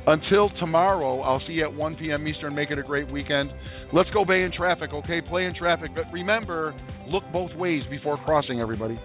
Until tomorrow, I'll see you at 1 p.m. Eastern. Make it a great weekend. Let's go bay in traffic, okay? Play in traffic. But remember, look both ways before crossing, everybody.